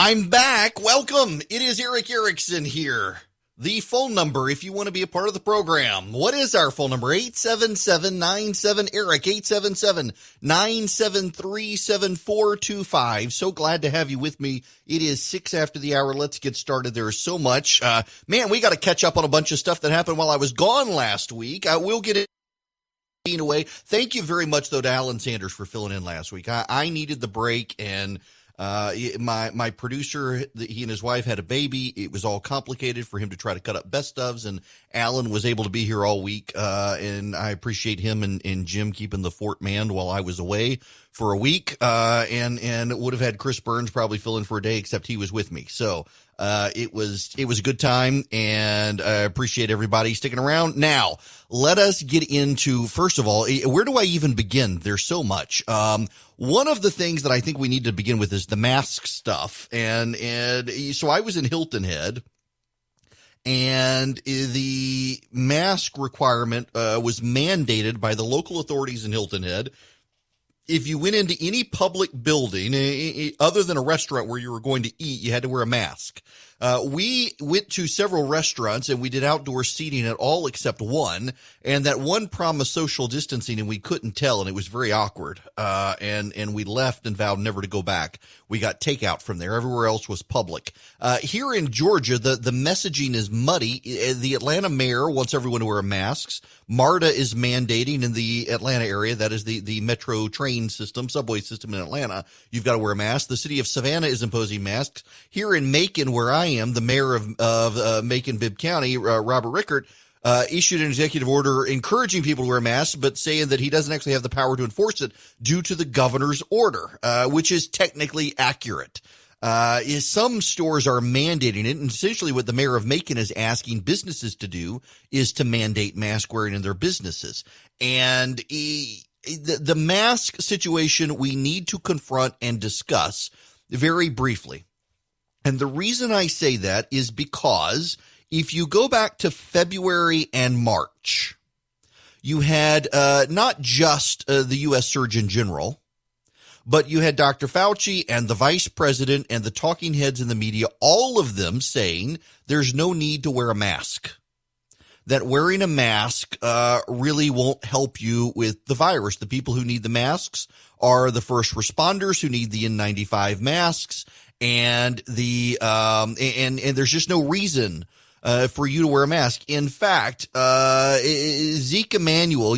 I'm back. Welcome. It is Eric Erickson here. The phone number, if you want to be a part of the program. What is our phone number? 877-97-ERIC, 877-973-7425. So glad to have you with me. It is 6 after the hour. Let's get started. There is so much. Man, we got to catch up on a bunch of stuff that happened while I was gone last week. We'll get it away. Thank you very much, though, to Alan Sanders for filling in last week. I needed the break, and my producer, he and his wife had a baby. It was all complicated for him to try to cut up best ofs, and Alan was able to be here all week. And I appreciate him and Jim keeping the fort manned while I was away for a week. And would have had Chris Burns probably fill in for a day, except he was with me. So, it was a good time, and I appreciate everybody sticking around. Now, let us get into, first of all, where do I even begin? There's so much. One of the things that I think we need to begin with is the mask stuff. And so I was in Hilton Head, and the mask requirement was mandated by the local authorities in Hilton Head. If you went into any public building, other than a restaurant where you were going to eat, you had to wear a mask. We went to several restaurants, and we did outdoor seating at all except one, and that one promised social distancing, and we couldn't tell, and it was very awkward. And we left and vowed never to go back. We got takeout from there. Everywhere else was public. Here in Georgia, the messaging is muddy. The Atlanta mayor wants everyone to wear masks. MARTA is mandating in the Atlanta area, that is the metro train system, subway system in Atlanta, you've got to wear a mask. The city of Savannah is imposing masks. Here in Macon, where I am, the mayor of Macon-Bibb County, Robert Rickert, issued an executive order encouraging people to wear masks, but saying that he doesn't actually have the power to enforce it due to the governor's order, which is technically accurate. Some stores are mandating it, and essentially what the mayor of Macon is asking businesses to do is to mandate mask wearing in their businesses. And the mask situation we need to confront and discuss very briefly. And the reason I say that is because if you go back to February and March, you had not just the U.S. Surgeon General, but you had Dr. Fauci and the vice president and the talking heads in the media, all of them saying there's no need to wear a mask, that wearing a mask really won't help you with the virus. The people who need the masks are the first responders who need the N95 masks, and and there's just no reason for you to wear a mask. In fact, Zeke Emanuel,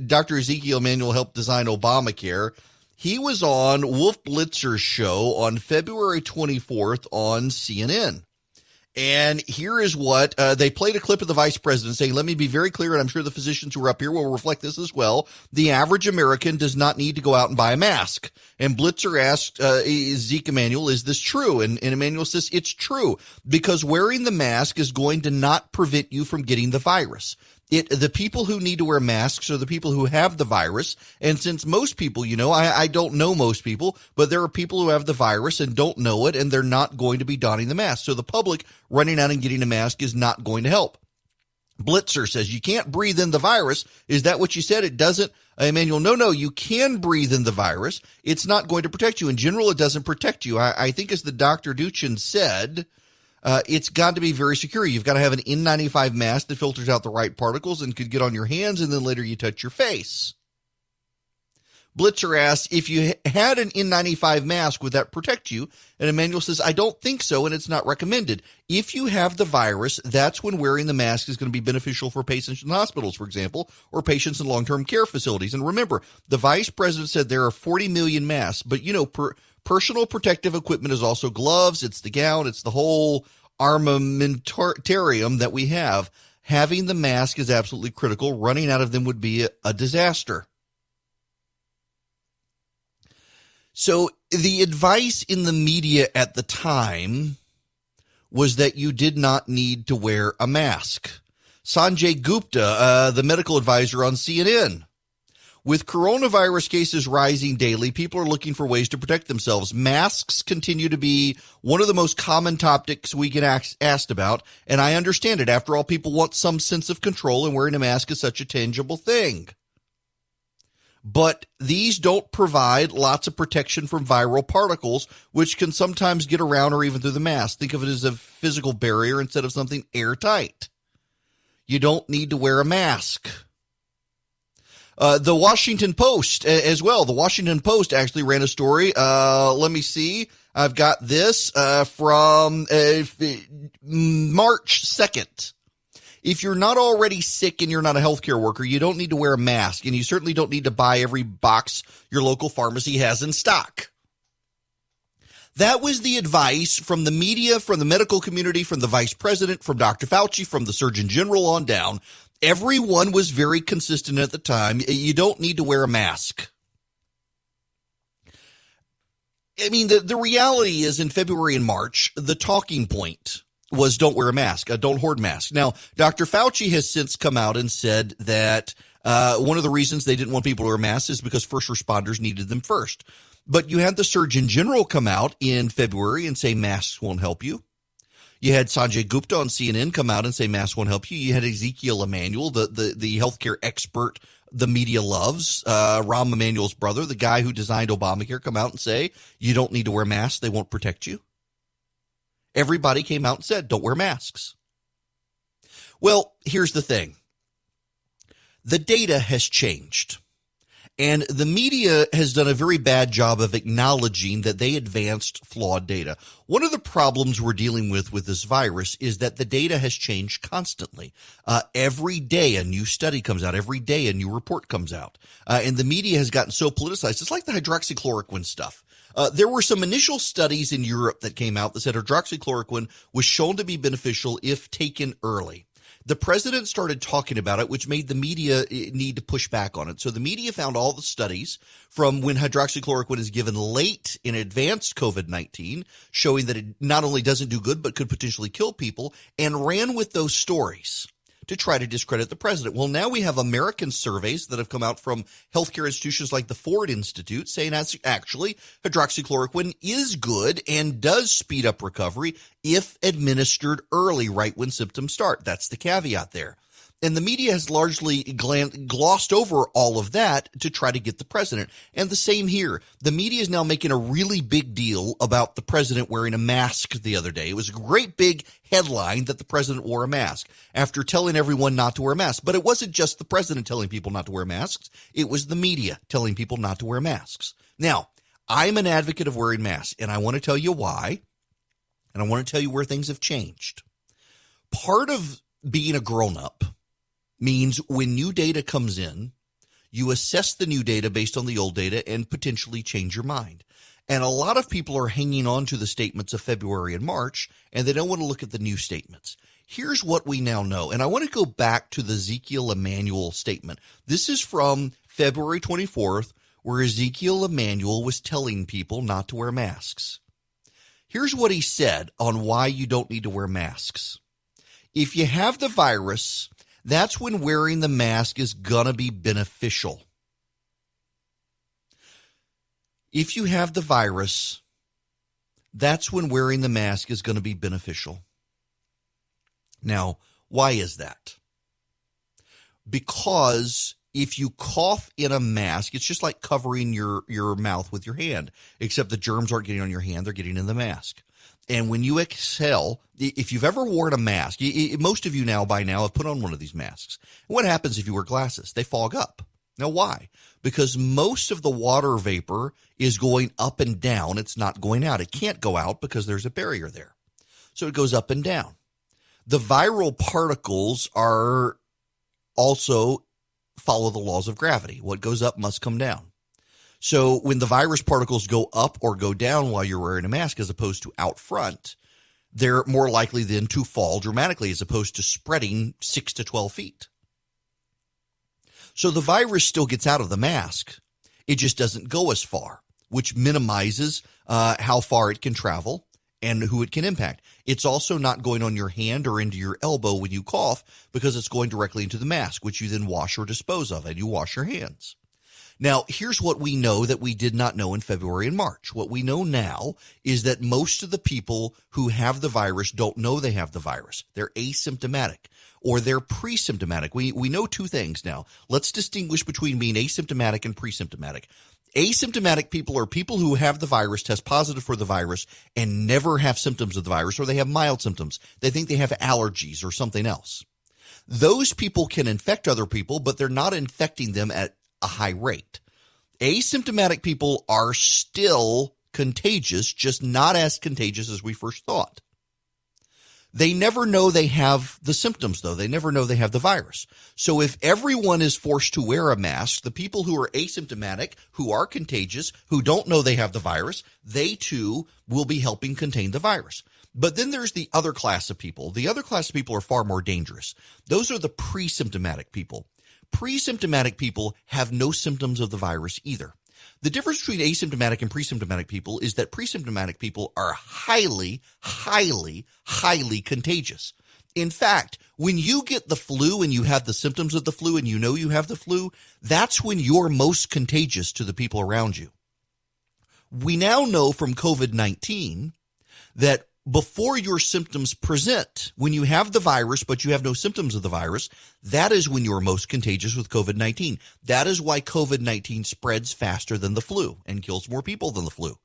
Dr. Ezekiel Emanuel helped design Obamacare. He was on Wolf Blitzer's show on February 24th on CNN. And here is what they played a clip of the vice president saying, let me be very clear, and I'm sure the physicians who are up here will reflect this as well. The average American does not need to go out and buy a mask. And Blitzer asked Zeke Emanuel, is this true? And Emanuel says, it's true, because wearing the mask is going to not prevent you from getting the virus. The people who need to wear masks are the people who have the virus. And since most people, I don't know most people, but there are people who have the virus and don't know it, and they're not going to be donning the mask. So the public running out and getting a mask is not going to help. Blitzer says, you can't breathe in the virus. Is that what you said? It doesn't. Emanuel, no, you can breathe in the virus. It's not going to protect you. In general, it doesn't protect you. I think as the Dr. Duchin said, it's got to be very secure. You've got to have an N95 mask that filters out the right particles and could get on your hands, and then later you touch your face. Blitzer asks, if you had an N95 mask, would that protect you? And Emanuel says, I don't think so, and it's not recommended. If you have the virus, that's when wearing the mask is going to be beneficial for patients in hospitals, for example, or patients in long-term care facilities. And remember, the vice president said there are 40 million masks, but, personal protective equipment is also gloves, it's the gown, it's the whole armamentarium that we have. Having the mask is absolutely critical. Running out of them would be a disaster. So the advice in the media at the time was that you did not need to wear a mask. Sanjay Gupta, the medical advisor on CNN. With coronavirus cases rising daily, people are looking for ways to protect themselves. Masks continue to be one of the most common topics we get asked about, and I understand it. After all, people want some sense of control, and wearing a mask is such a tangible thing. But these don't provide lots of protection from viral particles, which can sometimes get around or even through the mask. Think of it as a physical barrier instead of something airtight. You don't need to wear a mask. The Washington Post as well. The Washington Post actually ran a story. Let me see. I've got this from March 2nd. If you're not already sick and you're not a healthcare worker, you don't need to wear a mask, and you certainly don't need to buy every box your local pharmacy has in stock. That was the advice from the media, from the medical community, from the vice president, from Dr. Fauci, from the Surgeon General on down. Everyone was very consistent at the time. You don't need to wear a mask. I mean, the reality is in February and March, the talking point was don't wear a mask, don't hoard masks. Now, Dr. Fauci has since come out and said that one of the reasons they didn't want people to wear masks is because first responders needed them first. But you had the Surgeon General come out in February and say masks won't help you. You had Sanjay Gupta on CNN come out and say masks won't help you. You had Ezekiel Emanuel, the healthcare expert the media loves, Rahm Emanuel's brother, the guy who designed Obamacare, come out and say you don't need to wear masks, they won't protect you. Everybody came out and said, don't wear masks. Well, here's the thing. The data has changed, and the media has done a very bad job of acknowledging that they advanced flawed data. One of the problems we're dealing with this virus is that the data has changed constantly. Every day a new study comes out. Every day a new report comes out. And the media has gotten so politicized. It's like the hydroxychloroquine stuff. There were some initial studies in Europe that came out that said hydroxychloroquine was shown to be beneficial if taken early. The president started talking about it, which made the media need to push back on it. So the media found all the studies from when hydroxychloroquine is given late in advanced COVID-19, showing that it not only doesn't do good, but could potentially kill people, and ran with those stories to try to discredit the president. Well, now we have American surveys that have come out from healthcare institutions like the Ford Institute saying actually hydroxychloroquine is good and does speed up recovery if administered early, right when symptoms start. That's the caveat there. And the media has largely glossed over all of that to try to get the president. And the same here. The media is now making a really big deal about the president wearing a mask the other day. It was a great big headline that the president wore a mask after telling everyone not to wear masks. But it wasn't just the president telling people not to wear masks. It was the media telling people not to wear masks. Now, I'm an advocate of wearing masks, and I want to tell you why. And I want to tell you where things have changed. Part of being a grown-up means when new data comes in, you assess the new data based on the old data and potentially change your mind. And a lot of people are hanging on to the statements of February and March, and they don't want to look at the new statements. Here's what we now know. And I want to go back to the Ezekiel Emanuel statement. This is from February 24th, where Ezekiel Emanuel was telling people not to wear masks. Here's what he said on why you don't need to wear masks. If you have the virus, that's when wearing the mask is going to be beneficial. If you have the virus, that's when wearing the mask is going to be beneficial. Now, why is that? Because if you cough in a mask, it's just like covering your mouth with your hand, except the germs aren't getting on your hand, they're getting in the mask. And when you exhale, if you've ever worn a mask, most of you now by now have put on one of these masks. What happens if you wear glasses? They fog up. Now, why? Because most of the water vapor is going up and down. It's not going out. It can't go out because there's a barrier there. So it goes up and down. The viral particles are also follow the laws of gravity. What goes up must come down. So when the virus particles go up or go down while you're wearing a mask as opposed to out front, they're more likely then to fall dramatically as opposed to spreading 6 to 12 feet. So the virus still gets out of the mask. It just doesn't go as far, which minimizes how far it can travel and who it can impact. It's also not going on your hand or into your elbow when you cough because it's going directly into the mask, which you then wash or dispose of, and you wash your hands. Now, here's what we know that we did not know in February and March. What we know now is that most of the people who have the virus don't know they have the virus. They're asymptomatic or they're pre-symptomatic. We know two things now. Let's distinguish between being asymptomatic and pre-symptomatic. Asymptomatic people are people who have the virus, test positive for the virus, and never have symptoms of the virus, or they have mild symptoms. They think they have allergies or something else. Those people can infect other people, but they're not infecting them at a high rate. Asymptomatic people are still contagious, just not as contagious as we first thought. They never know they have the symptoms, though. They never know they have the virus. So if everyone is forced to wear a mask, the people who are asymptomatic, who are contagious, who don't know they have the virus, they too will be helping contain the virus. But then there's the other class of people. The other class of people are far more dangerous. Those are the pre-symptomatic people. Pre-symptomatic people have no symptoms of the virus either. The difference between asymptomatic and pre-symptomatic people is that pre-symptomatic people are highly, highly, highly contagious. In fact, when you get the flu and you have the symptoms of the flu and you know you have the flu, that's when you're most contagious to the people around you. We now know from COVID-19 that before your symptoms present, when you have the virus but you have no symptoms of the virus, that is when you're most contagious with COVID-19. That is why COVID-19 spreads faster than the flu and kills more people than the flu.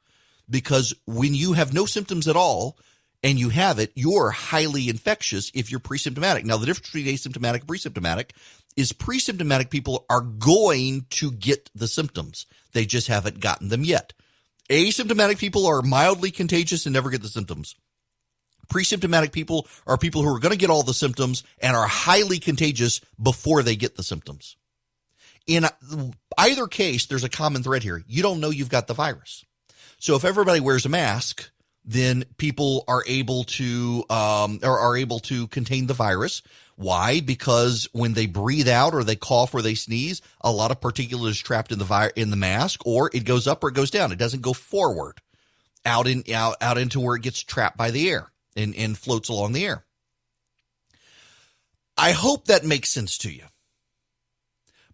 Because when you have no symptoms at all and you have it, you're highly infectious if you're pre-symptomatic. Now, the difference between asymptomatic and pre-symptomatic is pre-symptomatic people are going to get the symptoms. They just haven't gotten them yet. Asymptomatic people are mildly contagious and never get the symptoms. Pre-symptomatic people are people who are going to get all the symptoms and are highly contagious before they get the symptoms. In either case, there's a common thread here. You don't know you've got the virus. So if everybody wears a mask, then people are able to contain the virus. Why? Because when they breathe out or they cough or they sneeze, a lot of particulate is trapped in the mask, or it goes up or it goes down. It doesn't go forward out into where it gets trapped by the air and floats along the air. I hope that makes sense to you,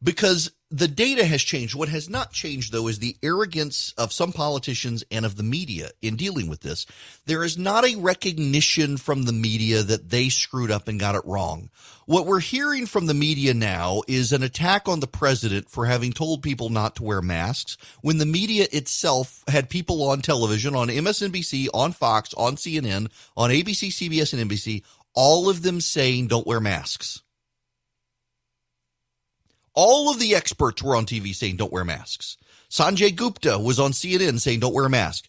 because the data has changed. What has not changed, though, is the arrogance of some politicians and of the media in dealing with this. There is not a recognition from the media that they screwed up and got it wrong. What we're hearing from the media now is an attack on the president for having told people not to wear masks, when the media itself had people on television, on MSNBC, on Fox, on CNN, on ABC, CBS, and NBC, all of them saying don't wear masks. All of the experts were on TV saying don't wear masks. Sanjay Gupta was on CNN saying don't wear a mask.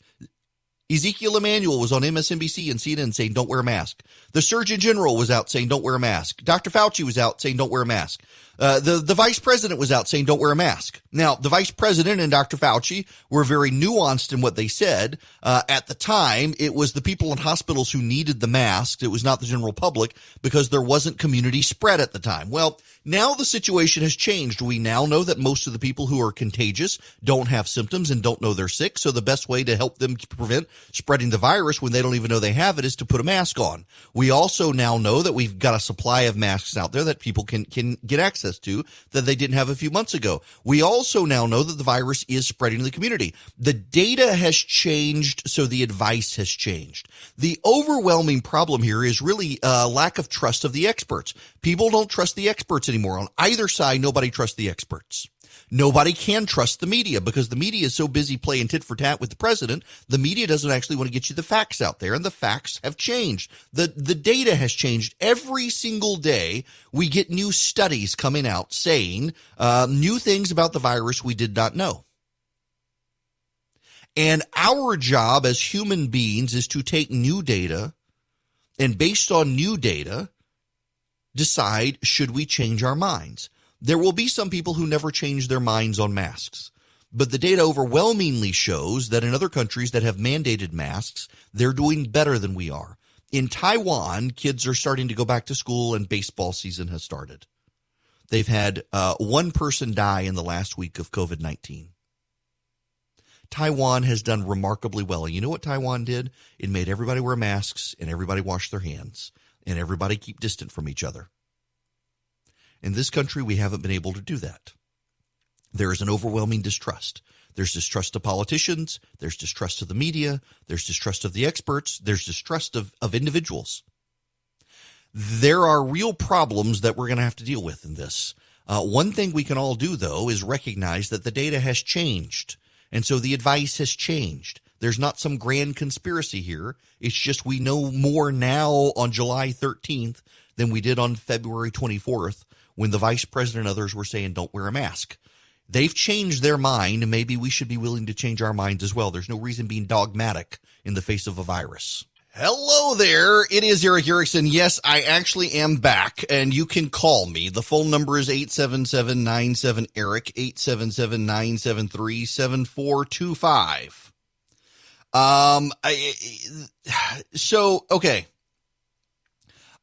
Ezekiel Emanuel was on MSNBC and CNN saying don't wear a mask. The Surgeon General was out saying don't wear a mask. Dr. Fauci was out saying don't wear a mask. The vice president was out saying don't wear a mask. Now, the vice president and Dr. Fauci were very nuanced in what they said. At the time, it was the people in hospitals who needed the masks. It was not the general public, because there wasn't community spread at the time. Well, now the situation has changed. We now know that most of the people who are contagious don't have symptoms and don't know they're sick. So the best way to help them prevent spreading the virus when they don't even know they have it is to put a mask on. We also now know that we've got a supply of masks out there that people can get access to that they didn't have a few months ago. We also now know that the virus is spreading in the community. The data has changed, so the advice has changed. The overwhelming problem here is really a lack of trust of the experts. People don't trust the experts anymore. On either side, nobody trusts the experts. Nobody can trust the media, because the media is so busy playing tit for tat with the president. The media doesn't actually want to get you the facts out there, and the facts have changed. The data has changed. Every single day, we get new studies coming out saying new things about the virus we did not know. And our job as human beings is to take new data, and based on new data, decide, should we change our minds? There will be some people who never change their minds on masks, but the data overwhelmingly shows that in other countries that have mandated masks, they're doing better than we are. In Taiwan, kids are starting to go back to school and baseball season has started. They've had one person die in the last week of COVID-19. Taiwan has done remarkably well. And you know what Taiwan did? It made everybody wear masks and everybody wash their hands and everybody keep distant from each other. In this country, we haven't been able to do that. there is an overwhelming distrust. There's distrust of politicians. There's distrust of the media. There's distrust of the experts. There's distrust of individuals. There are real problems that we're going to have to deal with in this. One thing we can all do, though, is recognize that the data has changed. And so the advice has changed. There's not some grand conspiracy here. It's just we know more now on July 13th than we did on February 24th when the vice president and others were saying don't wear a mask. They've changed their mind, and maybe we should be willing to change our minds as well. There's no reason being dogmatic in the face of a virus. Hello there. It is Eric Erickson. Yes, I actually am back, and you can call me. The phone number is 877-97-ERIC, 877-973-7425. Okay.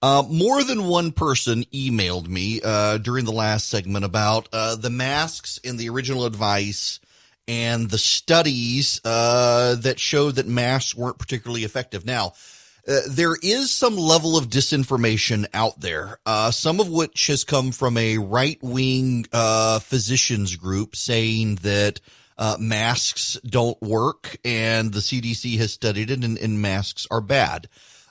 More than one person emailed me during the last segment about the masks in the original advice and the studies that showed that masks weren't particularly effective. Now, there is some level of disinformation out there, some of which has come from a right-wing physicians group saying that masks don't work and the CDC has studied it and masks are bad.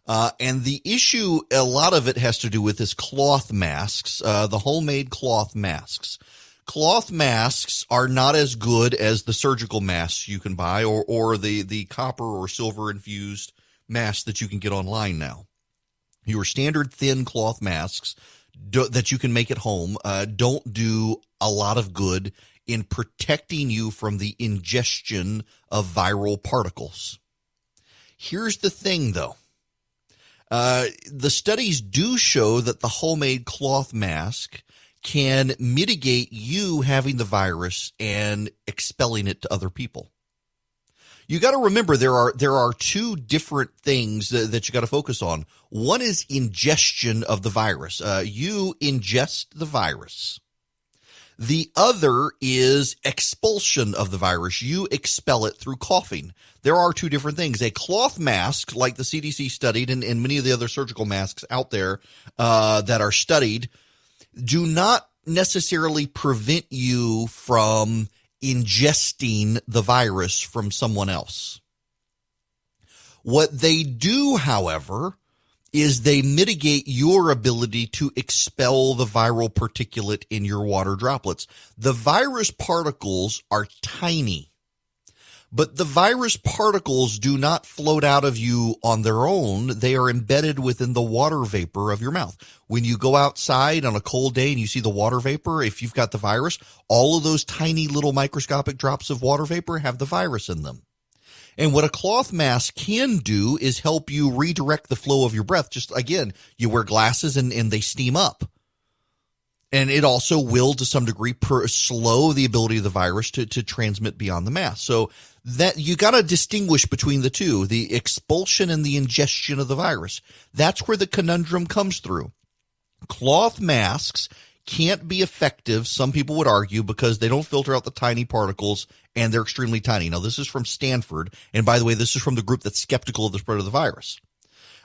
And the issue, a lot of it has to do with is cloth masks, the homemade cloth masks. Cloth masks are not as good as the surgical masks you can buy or the copper or silver infused masks that you can get online now. Your standard thin cloth masks that you can make at home don't do a lot of good in protecting you from the ingestion of viral particles. Here's the thing, though. The studies do show that the homemade cloth mask can mitigate you having the virus and expelling it to other people. You got to remember there are two different things that you got to focus on. One is ingestion of the virus. You ingest the virus. The other is expulsion of the virus. You expel it through coughing. There are two different things. A cloth mask, like the CDC studied, and many of the other surgical masks out there that are studied, do not necessarily prevent you from ingesting the virus from someone else. What they do, however, is they mitigate your ability to expel the viral particulate in your water droplets. The virus particles are tiny, but the virus particles do not float out of you on their own. They are embedded within the water vapor of your mouth. When you go outside on a cold day and you see the water vapor, if you've got the virus, all of those tiny little microscopic drops of water vapor have the virus in them. And what a cloth mask can do is help you redirect the flow of your breath. Just, again, you wear glasses and they steam up. And it also will, to some degree, slow the ability of the virus to transmit beyond the mask. So that you got to distinguish between the two, the expulsion and the ingestion of the virus. That's where the conundrum comes through. Cloth masks can't be effective, some people would argue, because they don't filter out the tiny particles and they're extremely tiny. Now, this is from Stanford. And by the way, this is from the group that's skeptical of the spread of the virus.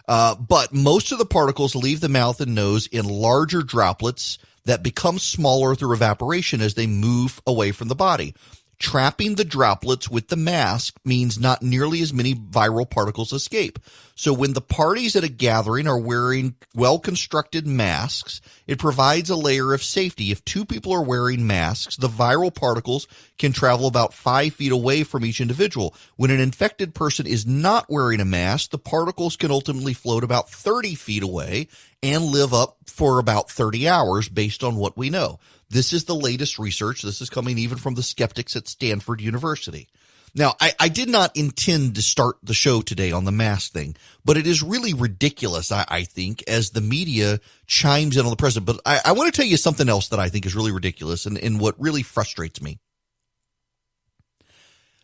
But most of the particles leave the mouth and nose in larger droplets that become smaller through evaporation as they move away from the body. Trapping the droplets with the mask means not nearly as many viral particles escape. So when the parties at a gathering are wearing well-constructed masks, it provides a layer of safety. If two people are wearing masks, the viral particles can travel about 5 feet away from each individual. When an infected person is not wearing a mask, the particles can ultimately float about 30 feet away and live up for about 30 hours based on what we know. This is the latest research. This is coming even from the skeptics at Stanford University. Now, I did not intend to start the show today on the mask thing, but it is really ridiculous, I think, as the media chimes in on the president. But I want to tell you something else that I think is really ridiculous and what really frustrates me.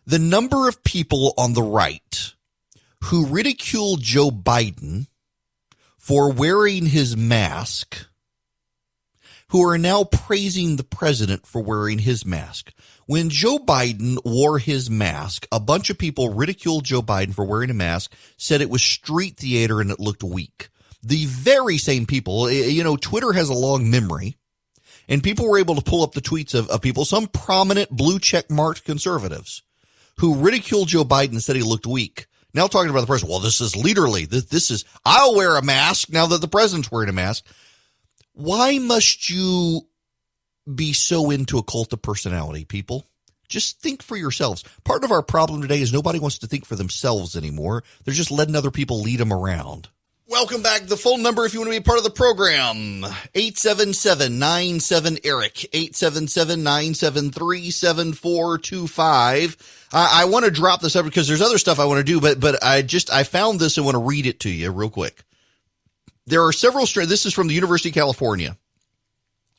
The number of people on the right who ridicule Joe Biden for wearing his mask, who are now praising the president for wearing his mask. When Joe Biden wore his mask, a bunch of people ridiculed Joe Biden for wearing a mask, said it was street theater and it looked weak. The very same people, Twitter has a long memory, And people were able to pull up the tweets of people, some prominent blue check marked conservatives who ridiculed Joe Biden and said he looked weak. Now talking about the president, well, this is leaderly. This is, I'll wear a mask now that the president's wearing a mask. Why must you be so into a cult of personality, people? Just think for yourselves. Part of our problem today is nobody wants to think for themselves anymore. They're just letting other people lead them around. Welcome back. The phone number, if you want to be a part of the program, 877-97-ERIC, 877-973-7425. I want to drop this up because there's other stuff I want to do, but I found this and want to read it to you real quick. There are several strands. This is from the University of California.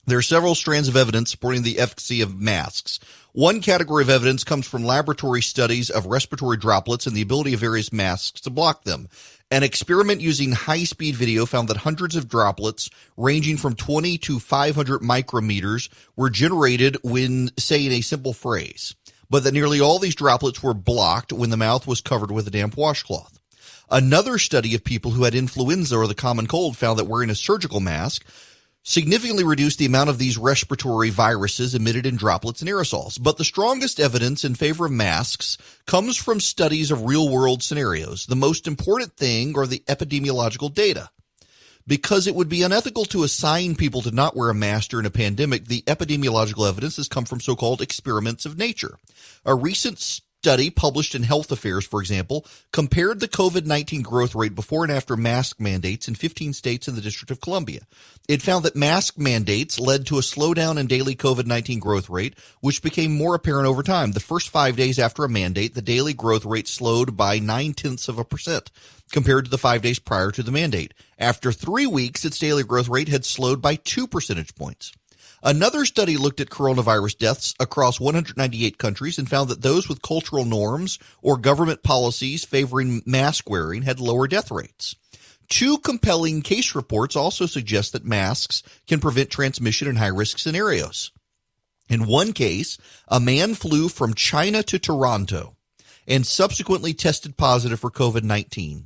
There are several strands of evidence supporting the efficacy of masks. One category of evidence comes from laboratory studies of respiratory droplets and the ability of various masks to block them. An experiment using high-speed video found that hundreds of droplets ranging from 20 to 500 micrometers were generated when saying a simple phrase, but that nearly all these droplets were blocked when the mouth was covered with a damp washcloth. Another study of people who had influenza or the common cold found that wearing a surgical mask significantly reduced the amount of these respiratory viruses emitted in droplets and aerosols. But the strongest evidence in favor of masks comes from studies of real-world scenarios. The most important thing are the epidemiological data. Because it would be unethical to assign people to not wear a mask during a pandemic, the epidemiological evidence has come from so-called experiments of nature. A recent study published in Health Affairs, for example, compared the COVID-19 growth rate before and after mask mandates in 15 states and the District of Columbia. It found that mask mandates led to a slowdown in daily COVID-19 growth rate, which became more apparent over time. The first 5 days after a mandate, the daily growth rate slowed by 0.9% compared to the 5 days prior to the mandate. After 3 weeks, its daily growth rate had slowed by 2 percentage points. Another study looked at coronavirus deaths across 198 countries and found that those with cultural norms or government policies favoring mask wearing had lower death rates. Two compelling case reports also suggest that masks can prevent transmission in high-risk scenarios. In one case, a man flew from China to Toronto and subsequently tested positive for COVID-19.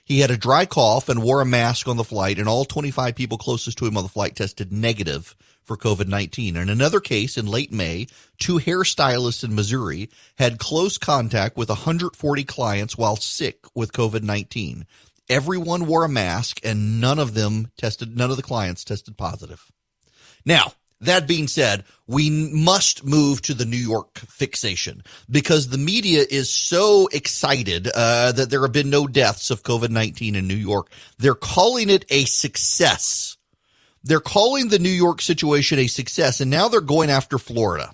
He had a dry cough and wore a mask on the flight, and all 25 people closest to him on the flight tested negative for COVID-19. In another case, in late May, two hairstylists in Missouri had close contact with 140 clients while sick with COVID-19. Everyone wore a mask, and none of the clients tested positive. Now, that being said, we must move to the New York fixation because the media is so excited that there have been no deaths of COVID-19 in New York. They're calling it a success. They're calling the New York situation a success, and now they're going after Florida.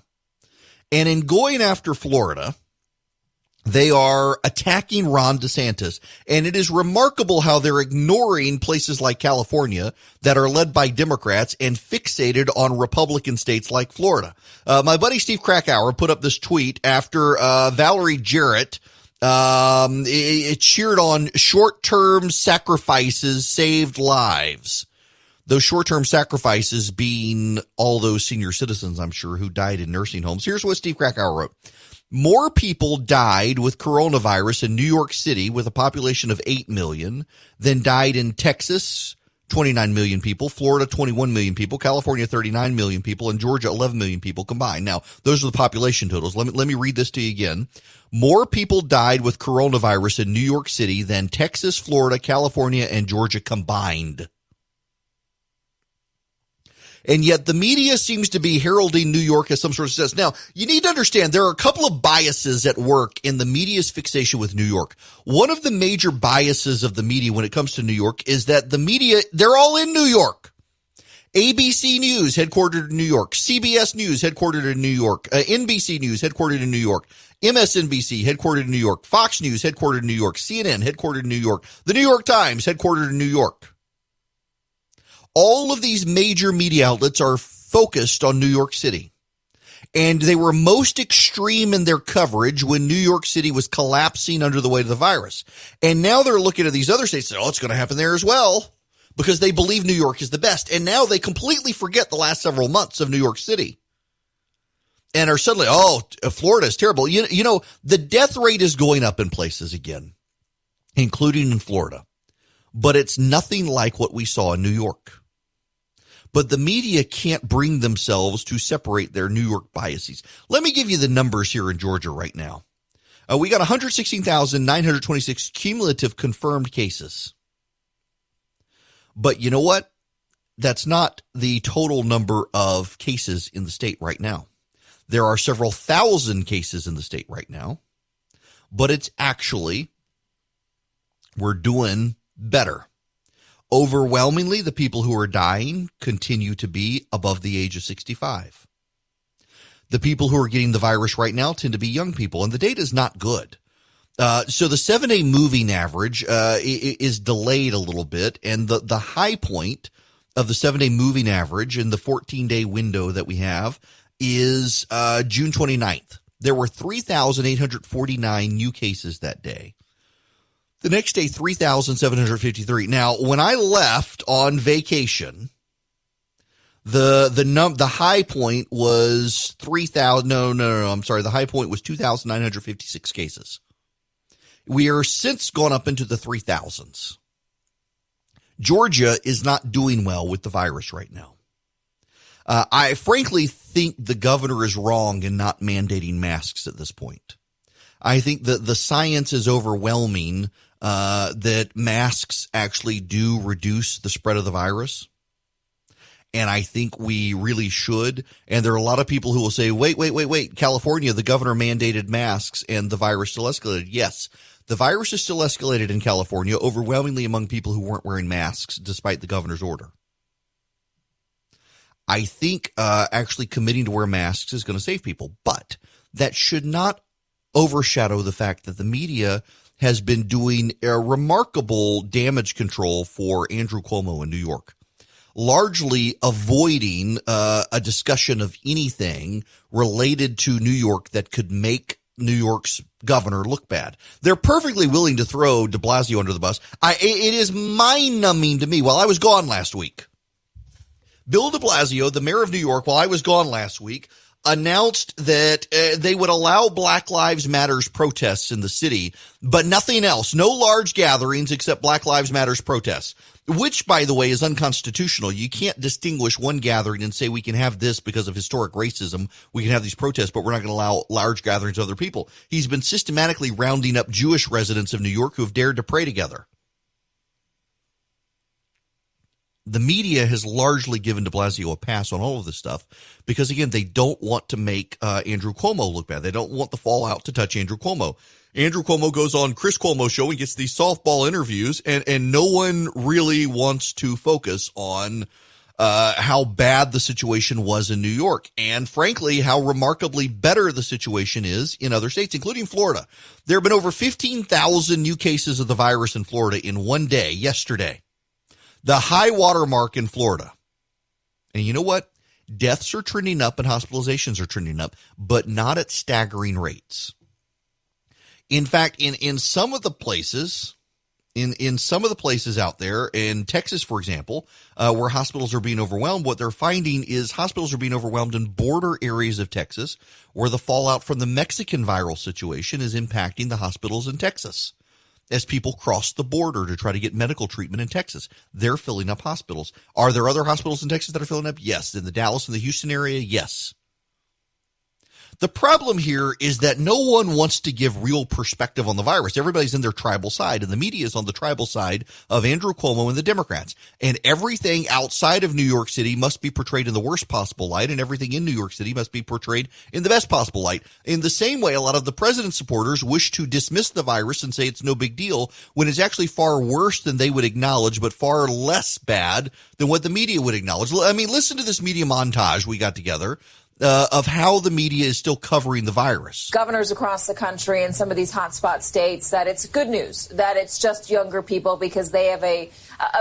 And in going after Florida, they are attacking Ron DeSantis. And it is remarkable how they're ignoring places like California that are led by Democrats and fixated on Republican states like Florida. My buddy Steve Krakauer put up this tweet after Valerie Jarrett it cheered on short-term sacrifices saved lives. Those short-term sacrifices being all those senior citizens, I'm sure, who died in nursing homes. Here's what Steve Krakauer wrote. More people died with coronavirus in New York City with a population of 8 million than died in Texas, 29 million people, Florida, 21 million people, California, 39 million people, and Georgia, 11 million people combined. Now, those are the population totals. Let me read this to you again. More people died with coronavirus in New York City than Texas, Florida, California, and Georgia combined. And yet the media seems to be heralding New York as some sort of success. Now, you need to understand there are a couple of biases at work in the media's fixation with New York. One of the major biases of the media when it comes to New York is that the media, they're all in New York. ABC News, headquartered in New York. CBS News, headquartered in New York. NBC News, headquartered in New York. MSNBC, headquartered in New York. Fox News, headquartered in New York. CNN, headquartered in New York. The New York Times, headquartered in New York. All of these major media outlets are focused on New York City. And they were most extreme in their coverage when New York City was collapsing under the weight of the virus. And now they're looking at these other states and saying, oh, it's going to happen there as well, because they believe New York is the best. And now they completely forget the last several months of New York City and are suddenly, oh, Florida is terrible. You know, the death rate is going up in places again, including in Florida. But it's nothing like what we saw in New York. but the media can't bring themselves to separate their New York biases. Let me give you the numbers here in Georgia right now. We got 116,926 cumulative confirmed cases. But you know what? That's not the total number of cases in the state right now. There are several thousand cases in the state right now, but it's actually, we're doing better. Overwhelmingly, the people who are dying continue to be above the age of 65. The people who are getting the virus right now tend to be young people, and the data is not good. So the 7-day moving average is delayed a little bit, and the high point of the 7-day moving average in the 14-day window that we have is June 29th. There were 3,849 new cases that day. The next day, 3,753. Now, when I left on vacation, the high point was 3,000. No. I'm sorry. The high point was 2,956 cases. We are since gone up into the 3,000s. Georgia is not doing well with the virus right now. I frankly think the governor is wrong in not mandating masks at this point. I think that the science is overwhelming that masks actually do reduce the spread of the virus. And I think we really should. And there are a lot of people who will say, wait. California, the governor mandated masks and the virus still escalated. Yes, the virus is still escalated in California, overwhelmingly among people who weren't wearing masks despite the governor's order. I think actually committing to wear masks is going to save people. But that should not overshadow the fact that the media has been doing a remarkable damage control for Andrew Cuomo in New York, largely avoiding a discussion of anything related to New York that could make New York's governor look bad. They're perfectly willing to throw de Blasio under the bus. It is mind-numbing to me. While I was gone last week, Bill de Blasio, the mayor of New York, while I was gone last week, announced that they would allow Black Lives Matters protests in the city, but nothing else. No large gatherings except Black Lives Matters protests, which, by the way, is unconstitutional. You can't distinguish one gathering and say we can have this because of historic racism. We can have these protests, but we're not going to allow large gatherings of other people. He's been systematically rounding up Jewish residents of New York who have dared to pray together. The media has largely given de Blasio a pass on all of this stuff because, again, they don't want to make Andrew Cuomo look bad. They don't want the fallout to touch Andrew Cuomo. Andrew Cuomo goes on Chris Cuomo's show and gets these softball interviews, and no one really wants to focus on how bad the situation was in New York and, frankly, how remarkably better the situation is in other states, including Florida. There have been over 15,000 new cases of the virus in Florida in one day, yesterday. The high water mark in Florida. And you know what? Deaths are trending up and hospitalizations are trending up, but not at staggering rates. In fact, in some of the places, in some of the places out there, in Texas, for example, where hospitals are being overwhelmed, what they're finding is hospitals are being overwhelmed in border areas of Texas where the fallout from the Mexican viral situation is impacting the hospitals in Texas. As people cross the border to try to get medical treatment in Texas, they're filling up hospitals. Are there other hospitals in Texas that are filling up? Yes. In the Dallas and the Houston area, yes. The problem here is that no one wants to give real perspective on the virus. Everybody's in their tribal side, and the media is on the tribal side of Andrew Cuomo and the Democrats. And everything outside of New York City must be portrayed in the worst possible light, and everything in New York City must be portrayed in the best possible light. In the same way, a lot of the president's supporters wish to dismiss the virus and say it's no big deal, when it's actually far worse than they would acknowledge, but far less bad than what the media would acknowledge. I mean, listen to this media montage we got together of how the media is still covering the virus. Governors across the country in some of these hotspot states that it's good news, that it's just younger people because they have a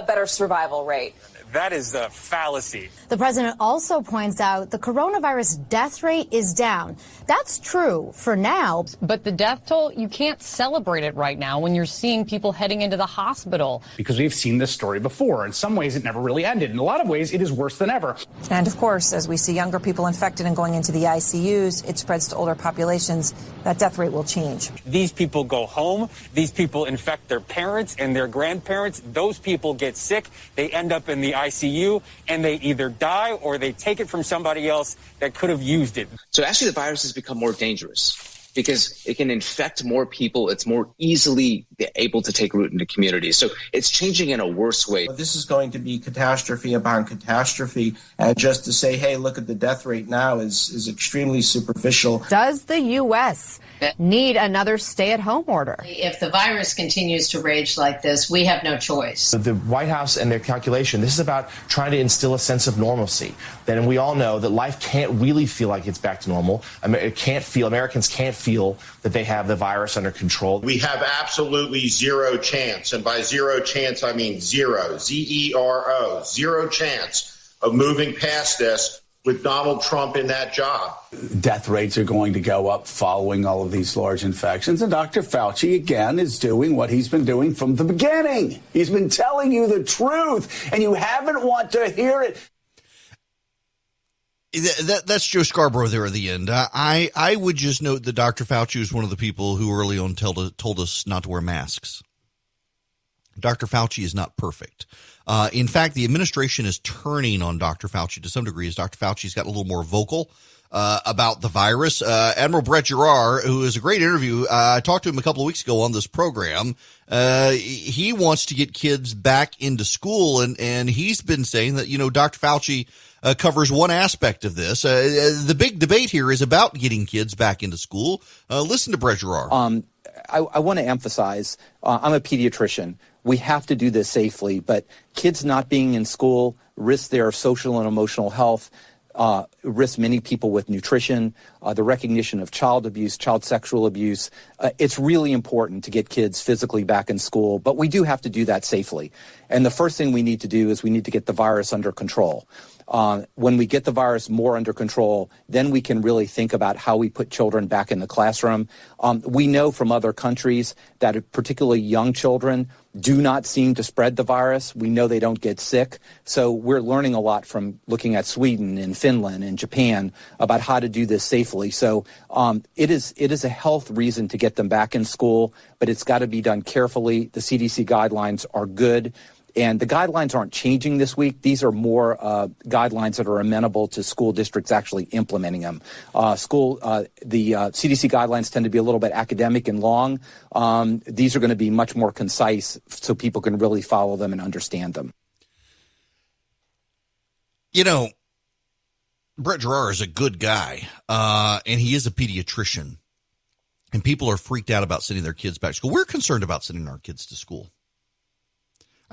better survival rate. That is a fallacy. The president also points out the coronavirus death rate is down. That's true for now. But the death toll, you can't celebrate it right now when you're seeing people heading into the hospital. Because we've seen this story before. In some ways, it never really ended. In a lot of ways, it is worse than ever. And of course, as we see younger people infected and going into the ICUs, it spreads to older populations. That death rate will change. These people go home. These people infect their parents and their grandparents. Those people get sick. They end up in the ICU, and they either die or they take it from somebody else that could have used it. So actually the virus has become more dangerous because it can infect more people. It's more easily able to take root into communities. So it's changing in a worse way. This is going to be catastrophe upon catastrophe. And just to say, hey, look at the death rate now is extremely superficial. Does the U.S. need another stay-at-home order? If the virus continues to rage like this, we have no choice. The White House and their calculation, this is about trying to instill a sense of normalcy. Then we all know that life can't really feel like it's back to normal. Americans can't feel that they have the virus under control. We have absolutely zero chance, and by zero chance I mean zero, Z-E-R-O, zero chance of moving past this with Donald Trump in that job. Death rates are going to go up following all of these large infections. And Dr. Fauci, again, is doing what he's been doing from the beginning. He's been telling you the truth, and you haven't want to hear it. That's Joe Scarborough there at the end. I would just note that Dr. Fauci was one of the people who early on told us not to wear masks. Dr. Fauci is not perfect. In fact, the administration is turning on Dr. Fauci to some degree as Dr. Fauci's got a little more vocal about the virus. Admiral Brett Giroir, who is a great interview, I talked to him a couple of weeks ago on this program. He wants to get kids back into school, and he's been saying that, Dr. Fauci covers one aspect of this. The big debate here is about getting kids back into school. Listen to Brett Giroir. I want to emphasize, I'm a pediatrician. We have to do this safely, but kids not being in school risk their social and emotional health, risk many people with nutrition, the recognition of child abuse, child sexual abuse. It's really important to get kids physically back in school, but we do have to do that safely. And the first thing we need to do is we need to get the virus under control. When we get the virus more under control, then we can really think about how we put children back in the classroom. We know from other countries that particularly young children do not seem to spread the virus. We know they don't get sick. So we're learning a lot from looking at Sweden and Finland and Japan about how to do this safely. So it is a health reason to get them back in school, but it's got to be done carefully. The CDC guidelines are good. And the guidelines aren't changing this week. These are more guidelines that are amenable to school districts actually implementing them. The CDC guidelines tend to be a little bit academic and long. These are going to be much more concise so people can really follow them and understand them. Brett Giroir is a good guy, and he is a pediatrician. And people are freaked out about sending their kids back to school. We're concerned about sending our kids to school.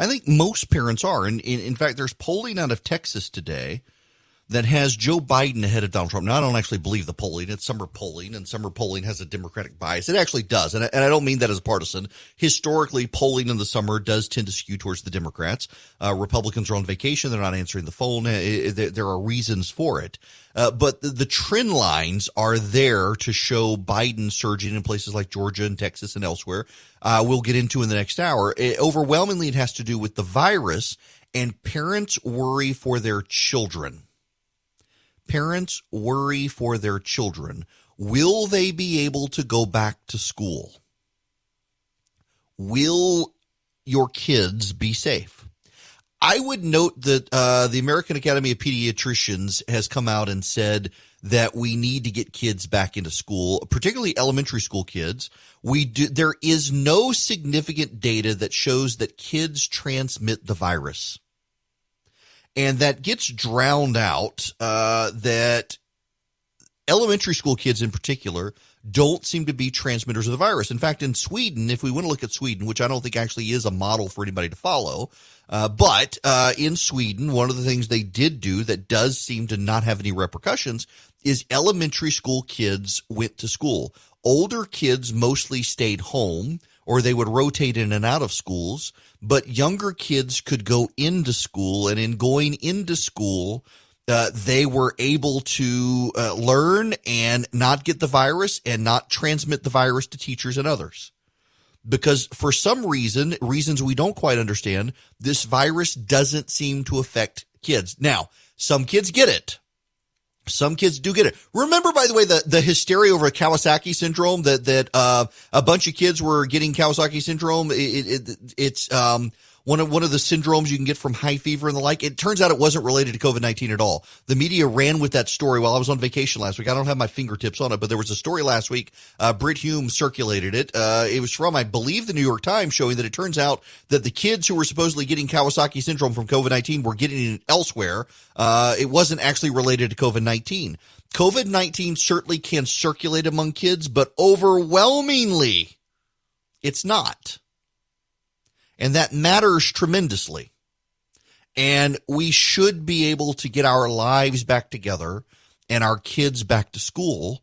I think most parents are. And in fact, there's polling out of Texas today that has Joe Biden ahead of Donald Trump. Now, I don't actually believe the polling. It's summer polling, and summer polling has a Democratic bias. It actually does. And I don't mean that as a partisan. Historically, polling in the summer does tend to skew towards the Democrats. Republicans are on vacation. They're not answering the phone. There are reasons for it. But the trend lines are there to show Biden surging in places like Georgia and Texas and elsewhere. We'll get into in the next hour. Overwhelmingly, it has to do with the virus, and parents worry for their children. Parents worry for their children. Will they be able to go back to school? Will your kids be safe? I would note that the American Academy of Pediatricians has come out and said that we need to get kids back into school, particularly elementary school kids. There is no significant data that shows that kids transmit the virus. And that gets drowned out, that elementary school kids in particular don't seem to be transmitters of the virus. In fact, in Sweden, if we want to look at Sweden, which I don't think actually is a model for anybody to follow, but in Sweden, one of the things they did do that does seem to not have any repercussions is elementary school kids went to school. Older kids mostly stayed home, or they would rotate in and out of schools, but younger kids could go into school, and in going into school, they were able to learn and not get the virus and not transmit the virus to teachers and others. Because for some reasons we don't quite understand, this virus doesn't seem to affect kids. Now, some kids get it. Some kids do get it. Remember, by the way, the hysteria over Kawasaki syndrome, that a bunch of kids were getting Kawasaki syndrome. It's one of the syndromes you can get from high fever and the like. It turns out it wasn't related to COVID-19 at all. The media ran with that story while I was on vacation last week. I don't have my fingertips on it, but there was a story last week. Britt Hume circulated it. It was from, I believe, the New York Times, showing that it turns out that the kids who were supposedly getting Kawasaki syndrome from COVID-19 were getting it elsewhere. It wasn't actually related to COVID-19. COVID-19 certainly can circulate among kids, but overwhelmingly, it's not. And that matters tremendously. And we should be able to get our lives back together and our kids back to school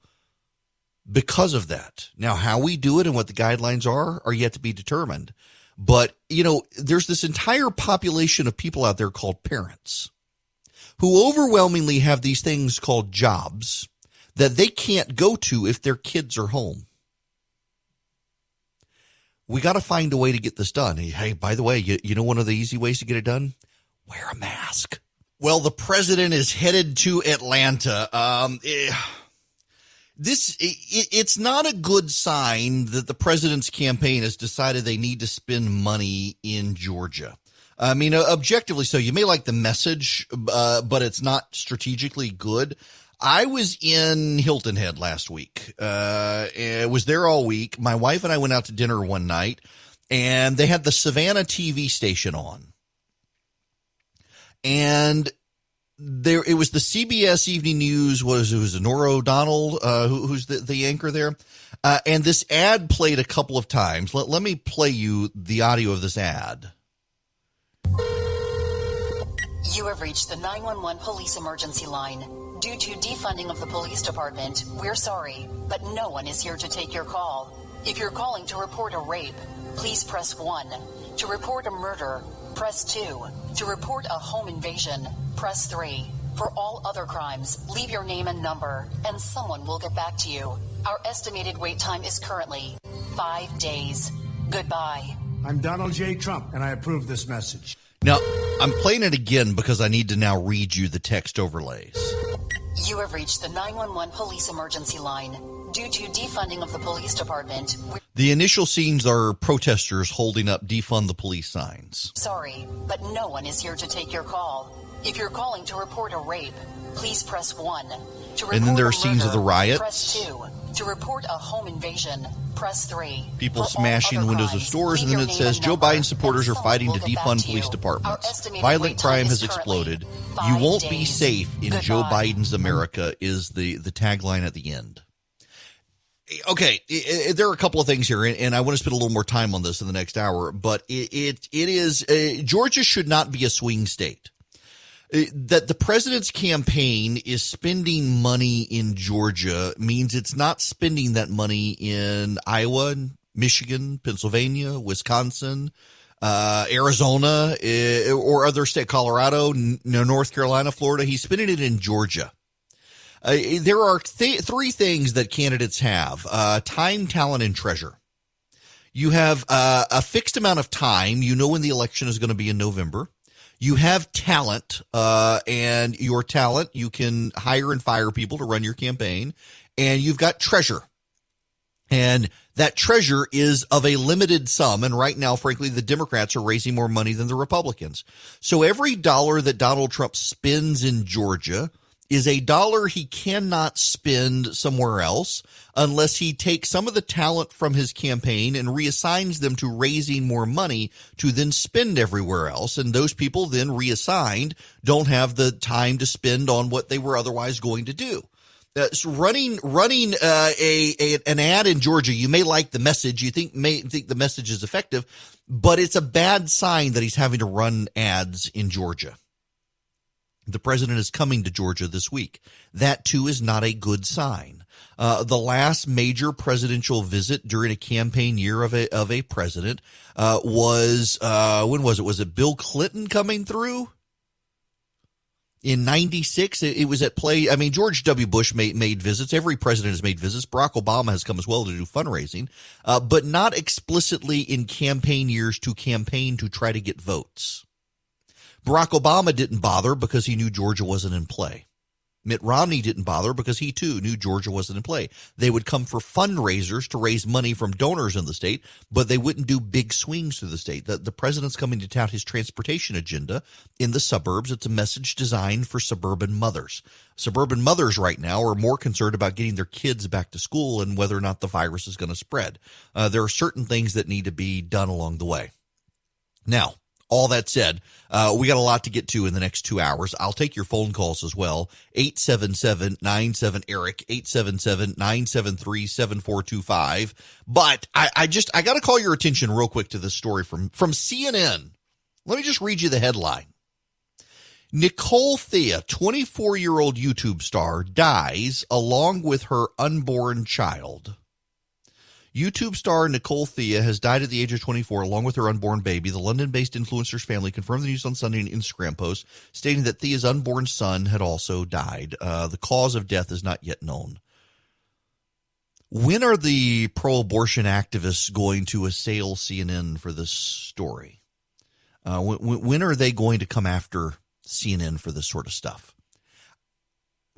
because of that. Now, how we do it and what the guidelines are yet to be determined. But, there's this entire population of people out there called parents who overwhelmingly have these things called jobs that they can't go to if their kids are home. We got to find a way to get this done. Hey, by the way, you know one of the easy ways to get it done? Wear a mask. Well, the president is headed to Atlanta. It's not a good sign that the president's campaign has decided they need to spend money in Georgia. I mean, objectively so. You may like the message, but it's not strategically good. I was in Hilton Head last week. I was there all week. My wife and I went out to dinner one night, and they had the Savannah TV station on. And it was the CBS Evening News. It was Norah O'Donnell, who's the anchor there. And this ad played a couple of times. Let me play you the audio of this ad. You have reached the 911 police emergency line. Due to defunding of the police department, we're sorry, but no one is here to take your call. If you're calling to report a rape, please press 1. To report a murder, press 2. To report a home invasion, press 3. For all other crimes, leave your name and number, and someone will get back to you. Our estimated wait time is currently 5 days. Goodbye. I'm Donald J. Trump, and I approve this message. Now, I'm playing it again because I need to now read you the text overlays. You have reached the 911 police emergency line. Due to defunding of the police department, the initial scenes are protesters holding up defund the police signs. Sorry, but no one is here to take your call. If you're calling to report a rape, please press 1. And then there are scenes of the riots. Press 2. To report a home invasion, press 3. People smashing windows of stores, and then it says Joe Biden supporters are fighting to defund police departments. Violent crime has exploded. You won't be safe in Joe Biden's America is the tagline at the end. Okay, there are a couple of things here, and I want to spend a little more time on this in the next hour, but it is Georgia should not be a swing state. That the president's campaign is spending money in Georgia means it's not spending that money in Iowa, Michigan, Pennsylvania, Wisconsin, Arizona, or other state, Colorado, North Carolina, Florida. He's spending it in Georgia. There are three things that candidates have: time, talent, and treasure. You have a fixed amount of time. You know when the election is going to be in November. You have talent, and your talent, you can hire and fire people to run your campaign. And you've got treasure. And that treasure is of a limited sum. And right now, frankly, the Democrats are raising more money than the Republicans. So every dollar that Donald Trump spends in Georgia is a dollar he cannot spend somewhere else unless he takes some of the talent from his campaign and reassigns them to raising more money to then spend everywhere else. And those people then reassigned don't have the time to spend on what they were otherwise going to do. So running an ad in Georgia, you may like the message, may think the message is effective, but it's a bad sign that he's having to run ads in Georgia. The president is coming to Georgia this week. That, too, is not a good sign. The last major presidential visit during a campaign year of a president was when was it? Was it Bill Clinton coming through? In 96, it was at play. I mean, George W. Bush made visits. Every president has made visits. Barack Obama has come as well to do fundraising, but not explicitly in campaign years to campaign to try to get votes. Barack Obama didn't bother because he knew Georgia wasn't in play. Mitt Romney didn't bother because he, too, knew Georgia wasn't in play. They would come for fundraisers to raise money from donors in the state, but they wouldn't do big swings through the state. The president's coming to tout his transportation agenda in the suburbs. It's a message designed for suburban mothers. Suburban mothers right now are more concerned about getting their kids back to school and whether or not the virus is going to spread. There are certain things that need to be done along the way. Now, all that said, we got a lot to get to in the next 2 hours. I'll take your phone calls as well. 877-97-ERIC, 877-973-7425. But I got to call your attention real quick to this story from CNN. Let me just read you the headline. Nicole Thea, 24-year-old YouTube star, dies along with her unborn child. YouTube star Nicole Thea has died at the age of 24 along with her unborn baby. The London-based influencer's family confirmed the news on Sunday in an Instagram post, stating that Thea's unborn son had also died. The cause of death is not yet known. When are the pro-abortion activists going to assail CNN for this story? When are they going to come after CNN for this sort of stuff?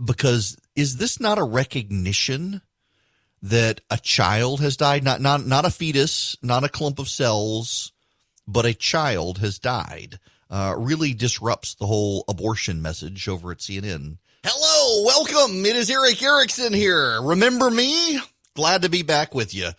Because is this not a recognition that a child has died? Not a fetus, not a clump of cells, but a child has died. Really disrupts the whole abortion message over at CNN. Hello, welcome. It is Eric Erickson here. Remember me? Glad to be back with you.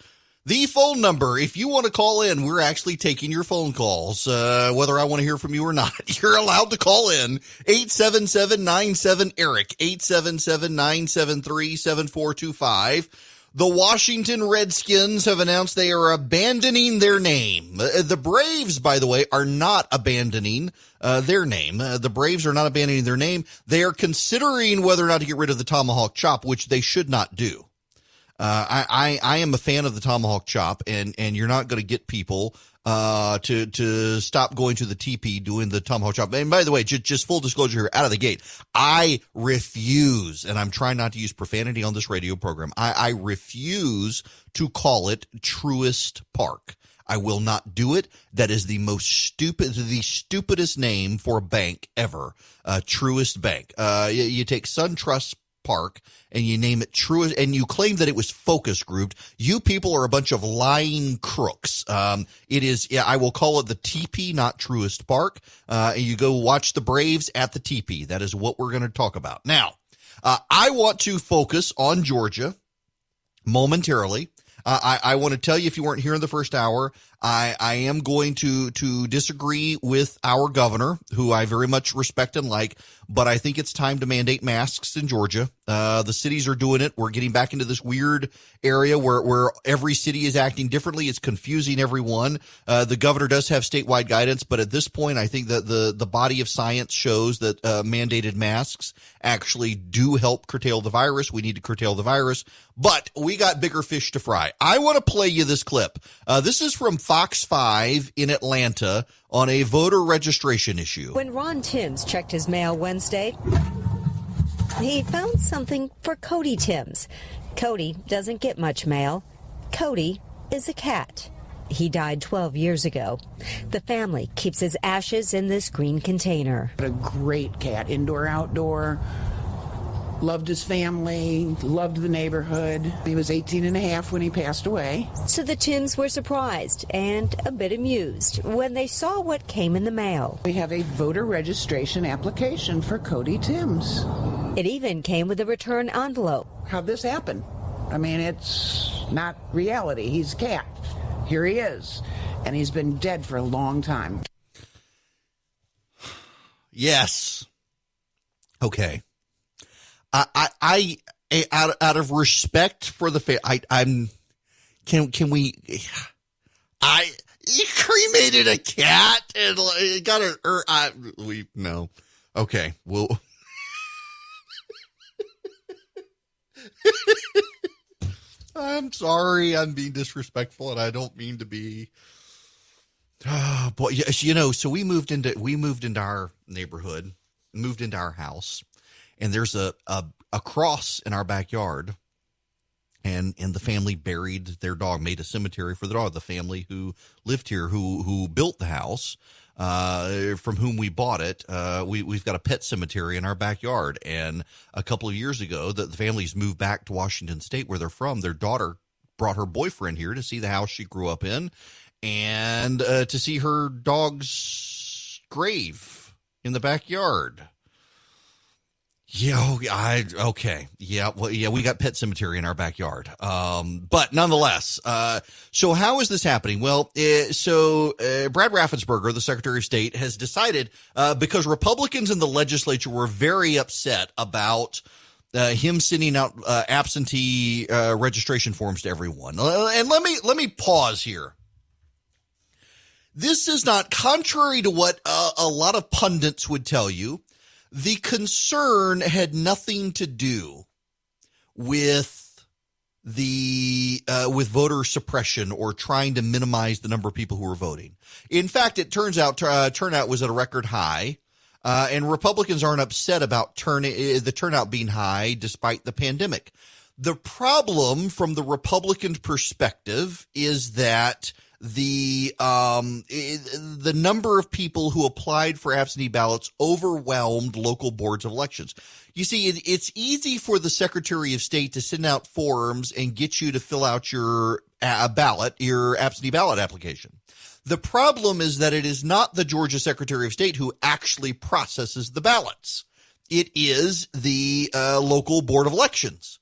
The phone number, if you want to call in, we're actually taking your phone calls, whether I want to hear from you or not. You're allowed to call in, 877-97-ERIC, 877-973-7425. The Washington Redskins have announced they are abandoning their name. The Braves, by the way, are not abandoning their name. The Braves are not abandoning their name. They are considering whether or not to get rid of the tomahawk chop, which they should not do. I am a fan of the tomahawk chop, and you're not going to get people to stop going to the TP doing the tomahawk chop. And by the way, just full disclosure here out of the gate, I refuse, and I'm trying not to use profanity on this radio program, I refuse to call it Truist Park. I will not do it. That is the stupidest name for a bank ever. Truist Bank. You take SunTrust Park and you name it Truist, and you claim that it was focus grouped. You people are a bunch of lying crooks. It is, I will call it the TP, not Truist Park. And you go watch the Braves at the TP. That is what we're going to talk about. Now, I want to focus on Georgia momentarily. I want to tell you, if you weren't here in the first hour, I am going to disagree with our governor, who I very much respect and like, but I think it's time to mandate masks in Georgia. The cities are doing it. We're getting back into this weird area where every city is acting differently. It's confusing everyone. The governor does have statewide guidance, but at this point, I think that the body of science shows that mandated masks actually do help curtail the virus. We need to curtail the virus, but we got bigger fish to fry. I want to play you this clip. This is from Fox 5 in Atlanta on a voter registration issue. When Ron Timms checked his mail Wednesday, he found something for Cody Timms. Cody doesn't get much mail. Cody is a cat. He died 12 years ago. The family keeps his ashes in this green container. A great cat, indoor, outdoor. Loved his family, loved the neighborhood. He was 18 and a half when he passed away. So the Timms were surprised and a bit amused when they saw what came in the mail. We have a voter registration application for Cody Timms. It even came with a return envelope. How'd this happen? I mean, it's not reality. He's a cat. Here he is. And he's been dead for a long time. Yes. Okay. I out of respect for the you cremated a cat and got no. Okay. Well, I'm sorry. I'm being disrespectful and I don't mean to be. Oh, boy, you know, so we moved into our neighborhood, moved into our house. And there's a cross in our backyard, and the family buried their dog, made a cemetery for the dog. The family who lived here, who built the house, from whom we bought it. We've got a pet cemetery in our backyard. And a couple of years ago, the families moved back to Washington State, where they're from. Their daughter brought her boyfriend here to see the house she grew up in and to see her dog's grave in the backyard. Yeah, okay. Yeah, well, yeah, we got pet cemetery in our backyard. But nonetheless, so how is this happening? Well, Brad Raffensperger, the Secretary of State, has decided, because Republicans in the legislature were very upset about him sending out absentee registration forms to everyone. And let me pause here. This is not contrary to what a lot of pundits would tell you. The concern had nothing to do with with voter suppression or trying to minimize the number of people who were voting. In fact, it turns out turnout was at a record high, and Republicans aren't upset about the turnout being high despite the pandemic. The problem from the Republican perspective is that the number of people who applied for absentee ballots overwhelmed local boards of elections. You see, it's easy for the Secretary of State to send out forms and get you to fill out your absentee ballot application. The problem is that it is not the Georgia Secretary of State who actually processes the ballots. It is the local board of elections.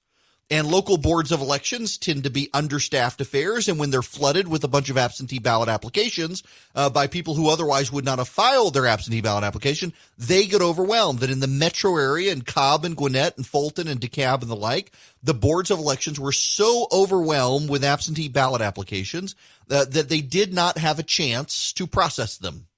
And local boards of elections tend to be understaffed affairs, and when they're flooded with a bunch of absentee ballot applications by people who otherwise would not have filed their absentee ballot application, they get overwhelmed. And in the metro area, in Cobb and Gwinnett and Fulton and DeKalb and the like, the boards of elections were so overwhelmed with absentee ballot applications that they did not have a chance to process them.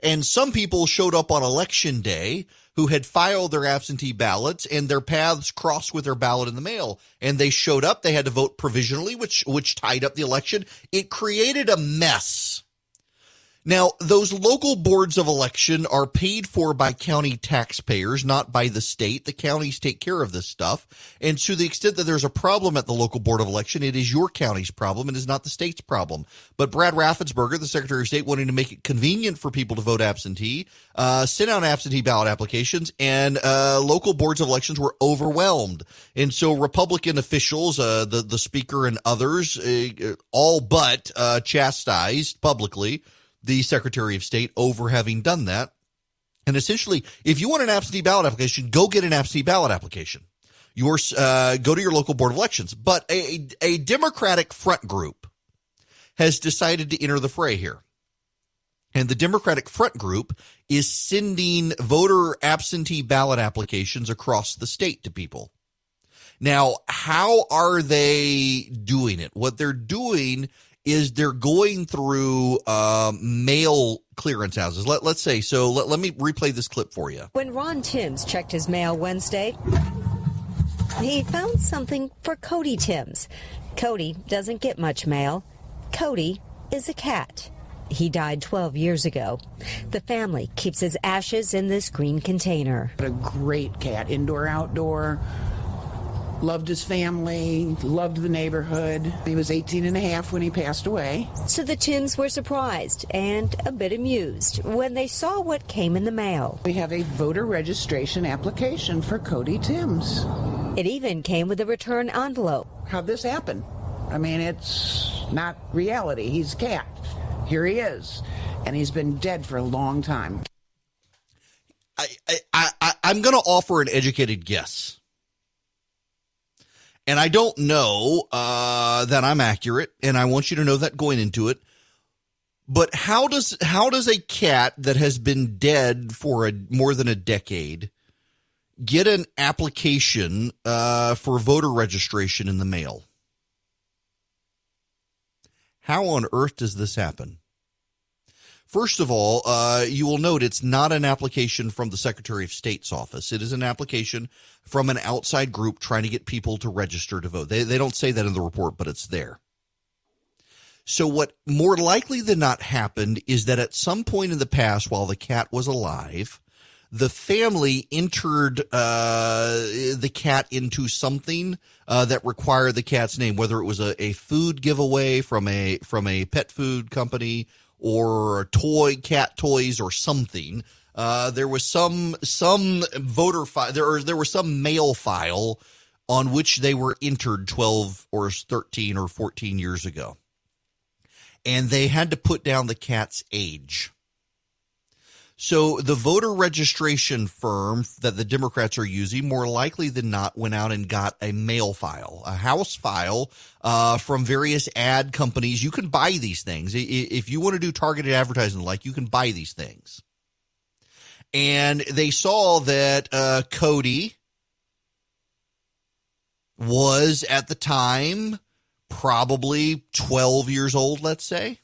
And some people showed up on election day who had filed their absentee ballots and their paths crossed with their ballot in the mail. And they showed up. They had to vote provisionally, which tied up the election. It created a mess. Now, those local boards of election are paid for by county taxpayers, not by the state. The counties take care of this stuff. And to the extent that there's a problem at the local board of election, it is your county's problem. It is not the state's problem. But Brad Raffensperger, the Secretary of State, wanting to make it convenient for people to vote absentee, sent out absentee ballot applications, and local boards of elections were overwhelmed. And so Republican officials, the Speaker and others, all but chastised publicly the Secretary of State over having done that. And essentially, if you want an absentee ballot application, go get an absentee ballot application. Go to your local board of elections. But a Democratic front group has decided to enter the fray here. And the Democratic front group is sending voter absentee ballot applications across the state to people. Now, how are they doing it? What they're doing is they're going through mail clearance houses. Let's say, so let me replay this clip for you. When Ron Timms checked his mail Wednesday, he found something for Cody Timms. Cody doesn't get much mail. Cody is a cat. He died 12 years ago. The family keeps his ashes in this green container. A great cat, indoor, outdoor. Loved his family, loved the neighborhood. He was 18 and a half when he passed away. So the Timms were surprised and a bit amused when they saw what came in the mail. We have a voter registration application for Cody Timms. It even came with a return envelope. How'd this happen? I mean, it's not reality. He's a cat. Here he is. And he's been dead for a long time. I'm going to offer an educated guess. And I don't know that I'm accurate, and I want you to know that going into it. But how does a cat that has been dead for more than a decade get an application for voter registration in the mail? How on earth does this happen? First of all, you will note it's not an application from the Secretary of State's office. It is an application from an outside group trying to get people to register to vote. They don't say that in the report, but it's there. So what more likely than not happened is that at some point in the past, while the cat was alive, the family entered the cat into something that required the cat's name, whether it was a food giveaway from a pet food company, or cat toys or something. There was some voter file, there was some mail file on which they were entered 12 or 13 or 14 years ago. And they had to put down the cat's age. So the voter registration firm that the Democrats are using more likely than not went out and got a mail file, a house file from various ad companies. You can buy these things. If you want to do targeted advertising you can buy these things. And they saw that Cody was at the time probably 12 years old, let's say.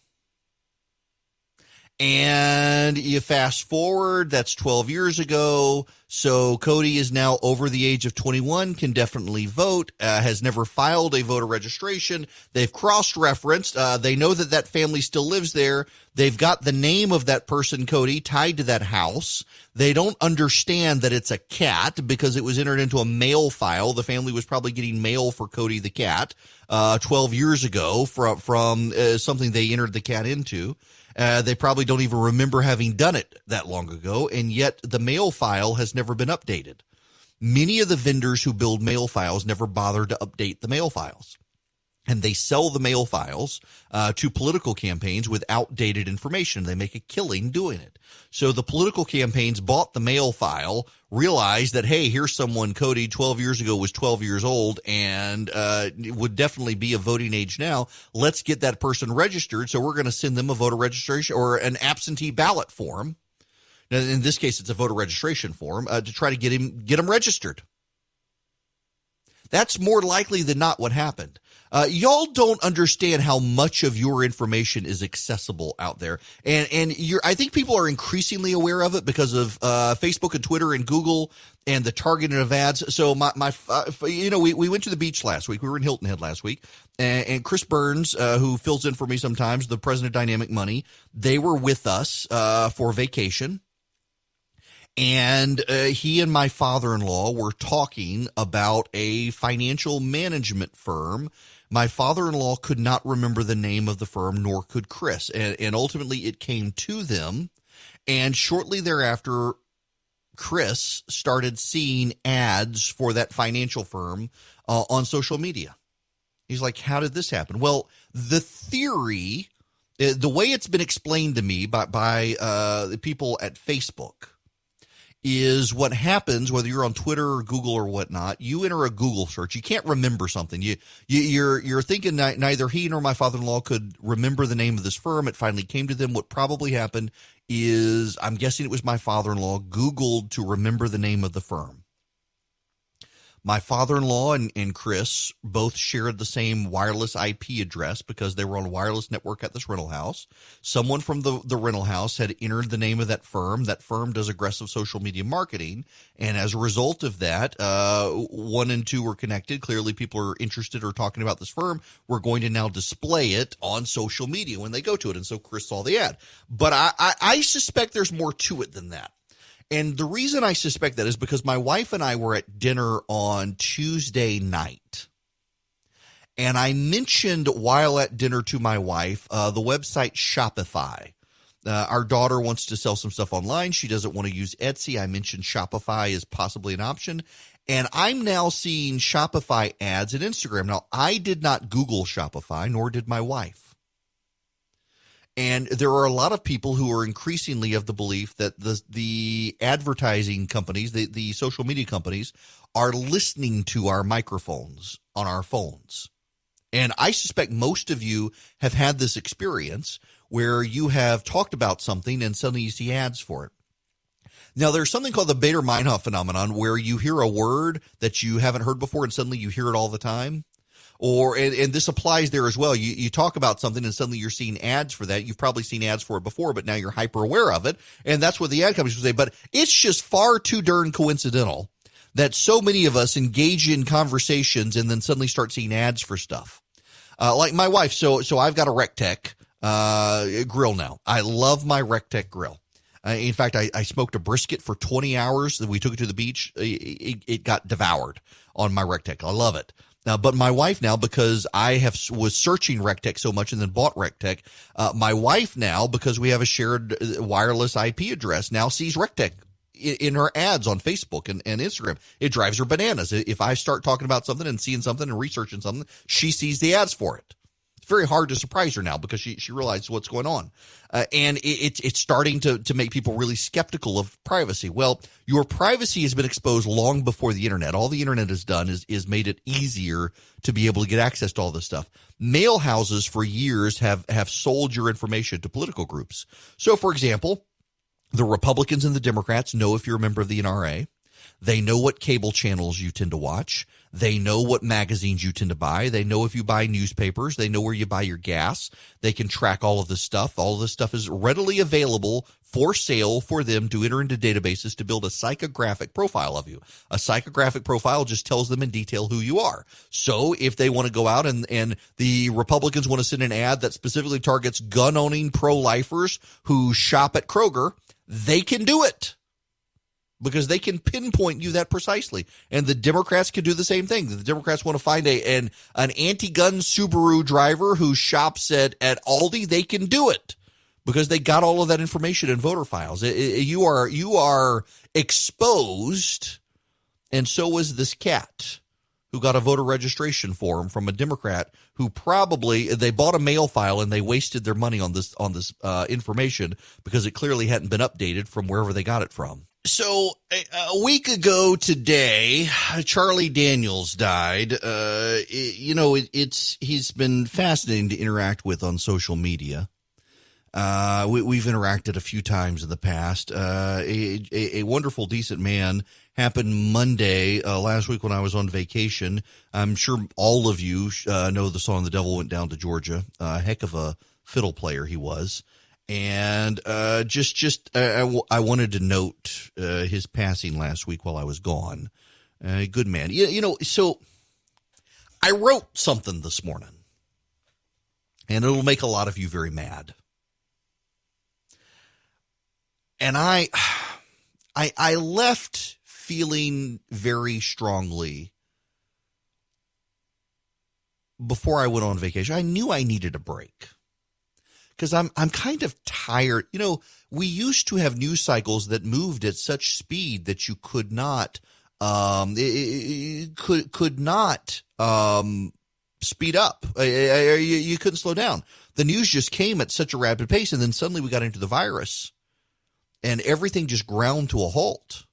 And you fast forward, that's 12 years ago. So Cody is now over the age of 21, can definitely vote, has never filed a voter registration. They've cross-referenced. They know that family still lives there. They've got the name of that person, Cody, tied to that house. They don't understand that it's a cat because it was entered into a mail file. The family was probably getting mail for Cody the cat 12 years ago from something they entered the cat into. They probably don't even remember having done it that long ago, and yet the mail file has never been updated. Many of the vendors who build mail files never bother to update the mail files, and they sell the mail files to political campaigns with outdated information. They make a killing doing it. So the political campaigns bought the mail file, realized that, hey, here's someone, Cody, 12 years ago was 12 years old and would definitely be of voting age now. Let's get that person registered. So we're going to send them a voter registration or an absentee ballot form. Now, in this case, it's a voter registration form to try to get him registered. That's more likely than not what happened. Y'all don't understand how much of your information is accessible out there. And I think people are increasingly aware of it because of Facebook and Twitter and Google and the targeting of ads. So we went to the beach last week. We were in Hilton Head last week. And Chris Burns, who fills in for me sometimes, the president of Dynamic Money, they were with us for vacation. And he and my father-in-law were talking about a financial management firm. My father-in-law could not remember the name of the firm, nor could Chris. And ultimately it came to them. And shortly thereafter, Chris started seeing ads for that financial firm on social media. He's like, how did this happen? Well, the theory, the way it's been explained to me by the people at Facebook, is what happens, whether you're on Twitter or Google or whatnot, you enter a Google search. You can't remember something. You're thinking neither he nor my father-in-law could remember the name of this firm. It finally came to them. What probably happened is, I'm guessing it was my father-in-law, Googled to remember the name of the firm. My father-in-law and Chris both shared the same wireless IP address because they were on a wireless network at this rental house. Someone from the rental house had entered the name of that firm. That firm does aggressive social media marketing. And as a result of that, 1 and 2 were connected. Clearly, people are interested or talking about this firm. We're going to now display it on social media when they go to it. And so Chris saw the ad. But I suspect there's more to it than that. And the reason I suspect that is because my wife and I were at dinner on Tuesday night. And I mentioned while at dinner to my wife the website Shopify. Our daughter wants to sell some stuff online. She doesn't want to use Etsy. I mentioned Shopify is possibly an option. And I'm now seeing Shopify ads at Instagram. Now, I did not Google Shopify, nor did my wife. And there are a lot of people who are increasingly of the belief that the advertising companies, the social media companies, are listening to our microphones on our phones. And I suspect most of you have had this experience where you have talked about something and suddenly you see ads for it. Now, there's something called the Bader-Meinhof phenomenon where you hear a word that you haven't heard before and suddenly you hear it all the time. And this applies there as well. You talk about something and suddenly you're seeing ads for that. You've probably seen ads for it before, but now you're hyper aware of it. And that's what the ad companies will say. But it's just far too darn coincidental that so many of us engage in conversations and then suddenly start seeing ads for stuff. Like my wife. So I've got a Rectech grill now. I love my Rectech grill. In fact, I smoked a brisket for 20 hours. We took it to the beach. It got devoured on my Rectech. I love it. But my wife now, because I was searching RecTech so much and then bought RecTech, my wife now, because we have a shared wireless IP address, now sees RecTech in her ads on Facebook and Instagram. It drives her bananas. If I start talking about something and seeing something and researching something, she sees the ads for it. It's very hard to surprise her now because she realizes what's going on. And it's starting to make people really skeptical of privacy. Well, your privacy has been exposed long before the internet. All the internet has done is made it easier to be able to get access to all this stuff. Mail houses for years have sold your information to political groups. So, for example, the Republicans and the Democrats know if you're a member of the NRA. They know what cable channels you tend to watch. They know what magazines you tend to buy. They know if you buy newspapers. They know where you buy your gas. They can track all of this stuff. All of this stuff is readily available for sale for them to enter into databases to build a psychographic profile of you. A psychographic profile just tells them in detail who you are. So if they want to go out and the Republicans want to send an ad that specifically targets gun-owning pro-lifers who shop at Kroger, they can do it, because they can pinpoint you that precisely. And the Democrats can do the same thing. The Democrats want to find an anti-gun Subaru driver who shops at Aldi. They can do it because they got all of that information in voter files. You are exposed, and so is this cat who got a voter registration form from a Democrat who probably they bought a mail file and they wasted their money on this information because it clearly hadn't been updated from wherever they got it from. So a week ago today, Charlie Daniels died. He's been fascinating to interact with on social media. We've interacted a few times in the past. A wonderful, decent man. Happened Monday last week when I was on vacation. I'm sure all of you know the song "The Devil Went Down to Georgia." Heck of a fiddle player he was. And I wanted to note his passing last week while I was gone. Good man. So I wrote something this morning, and it'll make a lot of you very mad. And I left feeling very strongly before I went on vacation. I knew I needed a break. Because I'm kind of tired. We used to have news cycles that moved at such speed that you could not speed up. You couldn't slow down. The news just came at such a rapid pace, and then suddenly we got into the virus, and everything just ground to a halt.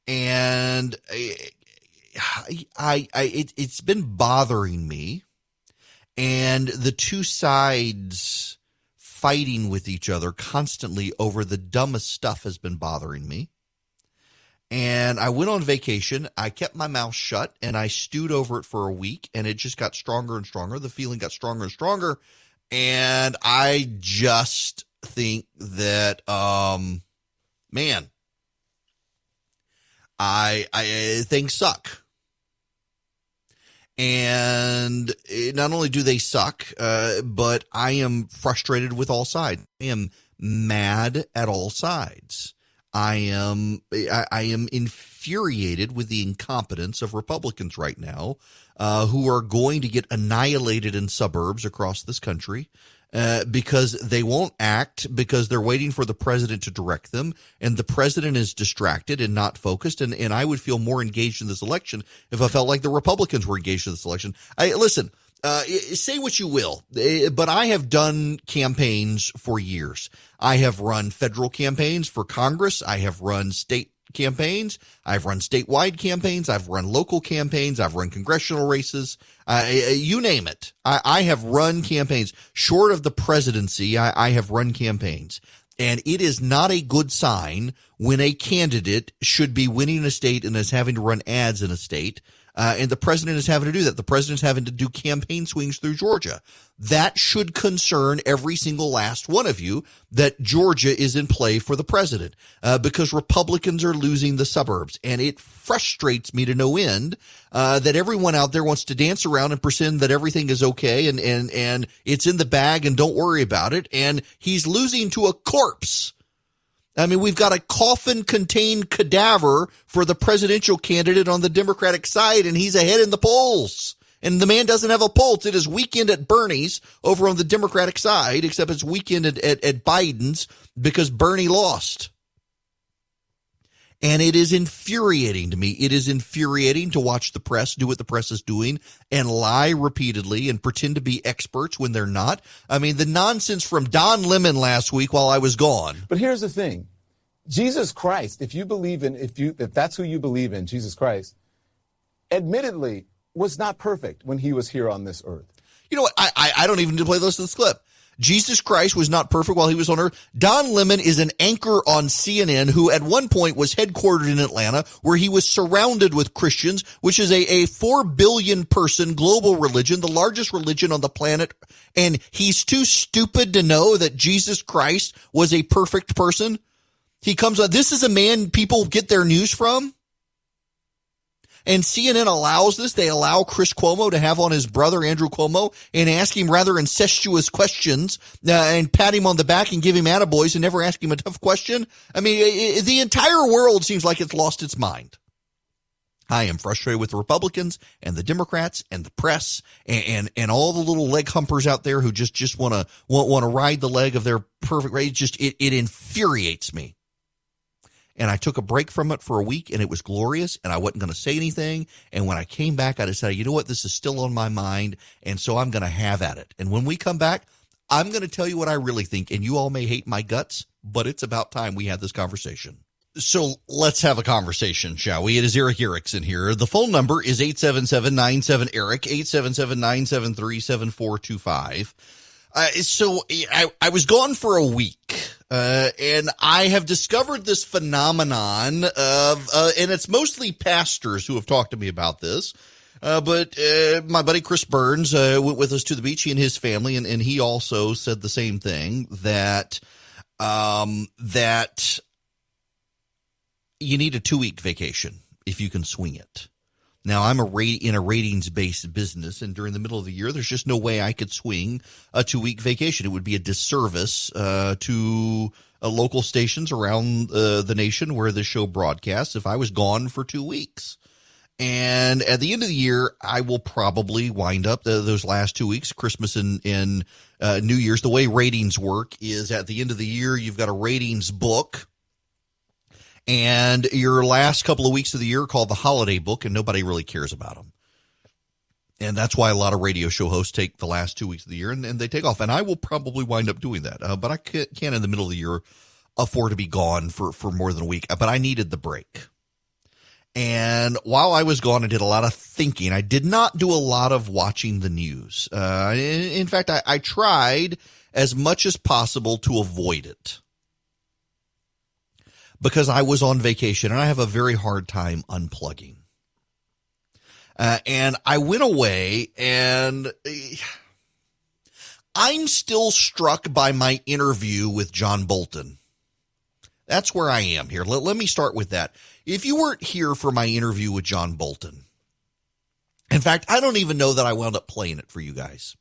And it's been bothering me. And the two sides fighting with each other constantly over the dumbest stuff has been bothering me. And I went on vacation. I kept my mouth shut and I stewed over it for a week, and it just got stronger and stronger. The feeling got stronger and stronger. And I just think that, things suck. And not only do they suck, but I am frustrated with all sides. I am mad at all sides. I am infuriated with the incompetence of Republicans right now, who are going to get annihilated in suburbs across this country. Because they won't act, because they're waiting for the president to direct them, and the president is distracted and not focused. And I would feel more engaged in this election if I felt like the Republicans were engaged in this election. Listen, say what you will, but I have done campaigns for years. I have run federal campaigns for Congress. I have run state campaigns. I've run statewide campaigns. I've run local campaigns. I've run congressional races. You name it. I have run campaigns. Short of the presidency, I have run campaigns. And it is not a good sign when a candidate should be winning a state and is having to run ads in a state. And the president is having to do that. The president's having to do campaign swings through Georgia. That should concern every single last one of you, that Georgia is in play for the president, because Republicans are losing the suburbs. And it frustrates me to no end that everyone out there wants to dance around and pretend that everything is okay and it's in the bag and don't worry about it. And he's losing to a corpse. I mean, we've got a coffin-contained cadaver for the presidential candidate on the Democratic side, and he's ahead in the polls. And the man doesn't have a pulse. It is weekend at Bernie's over on the Democratic side, except it's weekend at Biden's because Bernie lost. And it is infuriating to me. It is infuriating to watch the press do what the press is doing and lie repeatedly and pretend to be experts when they're not. I mean, the nonsense from Don Lemon last week while I was gone. But here's the thing. Jesus Christ, if that's who you believe in, Jesus Christ, admittedly was not perfect when he was here on this earth. You know what? I don't even need to play this clip. Jesus Christ was not perfect while he was on earth. Don Lemon is an anchor on CNN who at one point was headquartered in Atlanta, where he was surrounded with Christians, which is a 4 billion person global religion, the largest religion on the planet. And he's too stupid to know that Jesus Christ was a perfect person. He comes on. This is a man people get their news from. And CNN allows this. They allow Chris Cuomo to have on his brother, Andrew Cuomo, and ask him rather incestuous questions and pat him on the back and give him attaboys and never ask him a tough question. I mean, the entire world seems like it's lost its mind. I am frustrated with the Republicans and the Democrats and the press and all the little leg humpers out there who just want to ride the leg of their perfect race. It infuriates me. And I took a break from it for a week, and it was glorious, and I wasn't going to say anything. And when I came back, I decided, you know what, this is still on my mind, and so I'm going to have at it. And when we come back, I'm going to tell you what I really think, and you all may hate my guts, but it's about time we had this conversation. So let's have a conversation, shall we? It is Eric Erickson here. The phone number is 877-97-ERIC, 877-973-7425. So I was gone for a week. And I have discovered this phenomenon of, and it's mostly pastors who have talked to me about this. But my buddy Chris Burns went with us to the beach, he and his family, and he also said the same thing, that you need a 2-week vacation if you can swing it. Now, I'm in a ratings-based business, and during the middle of the year, there's just no way I could swing a 2-week vacation. It would be a disservice to local stations around the nation where this show broadcasts if I was gone for 2 weeks. And at the end of the year, I will probably wind up those last 2 weeks, Christmas and New Year's. The way ratings work is at the end of the year, you've got a ratings book. And your last couple of weeks of the year are called the holiday book, and nobody really cares about them. And that's why a lot of radio show hosts take the last 2 weeks of the year, and they take off. And I will probably wind up doing that. But I can't in the middle of the year afford to be gone for more than a week. But I needed the break. And while I was gone, I did a lot of thinking. I did not do a lot of watching the news. In fact, I tried as much as possible to avoid it, because I was on vacation and I have a very hard time unplugging. And I went away, and I'm still struck by my interview with John Bolton. That's where I am here. Let me start with that. If you weren't here for my interview with John Bolton, in fact, I don't even know that I wound up playing it for you guys,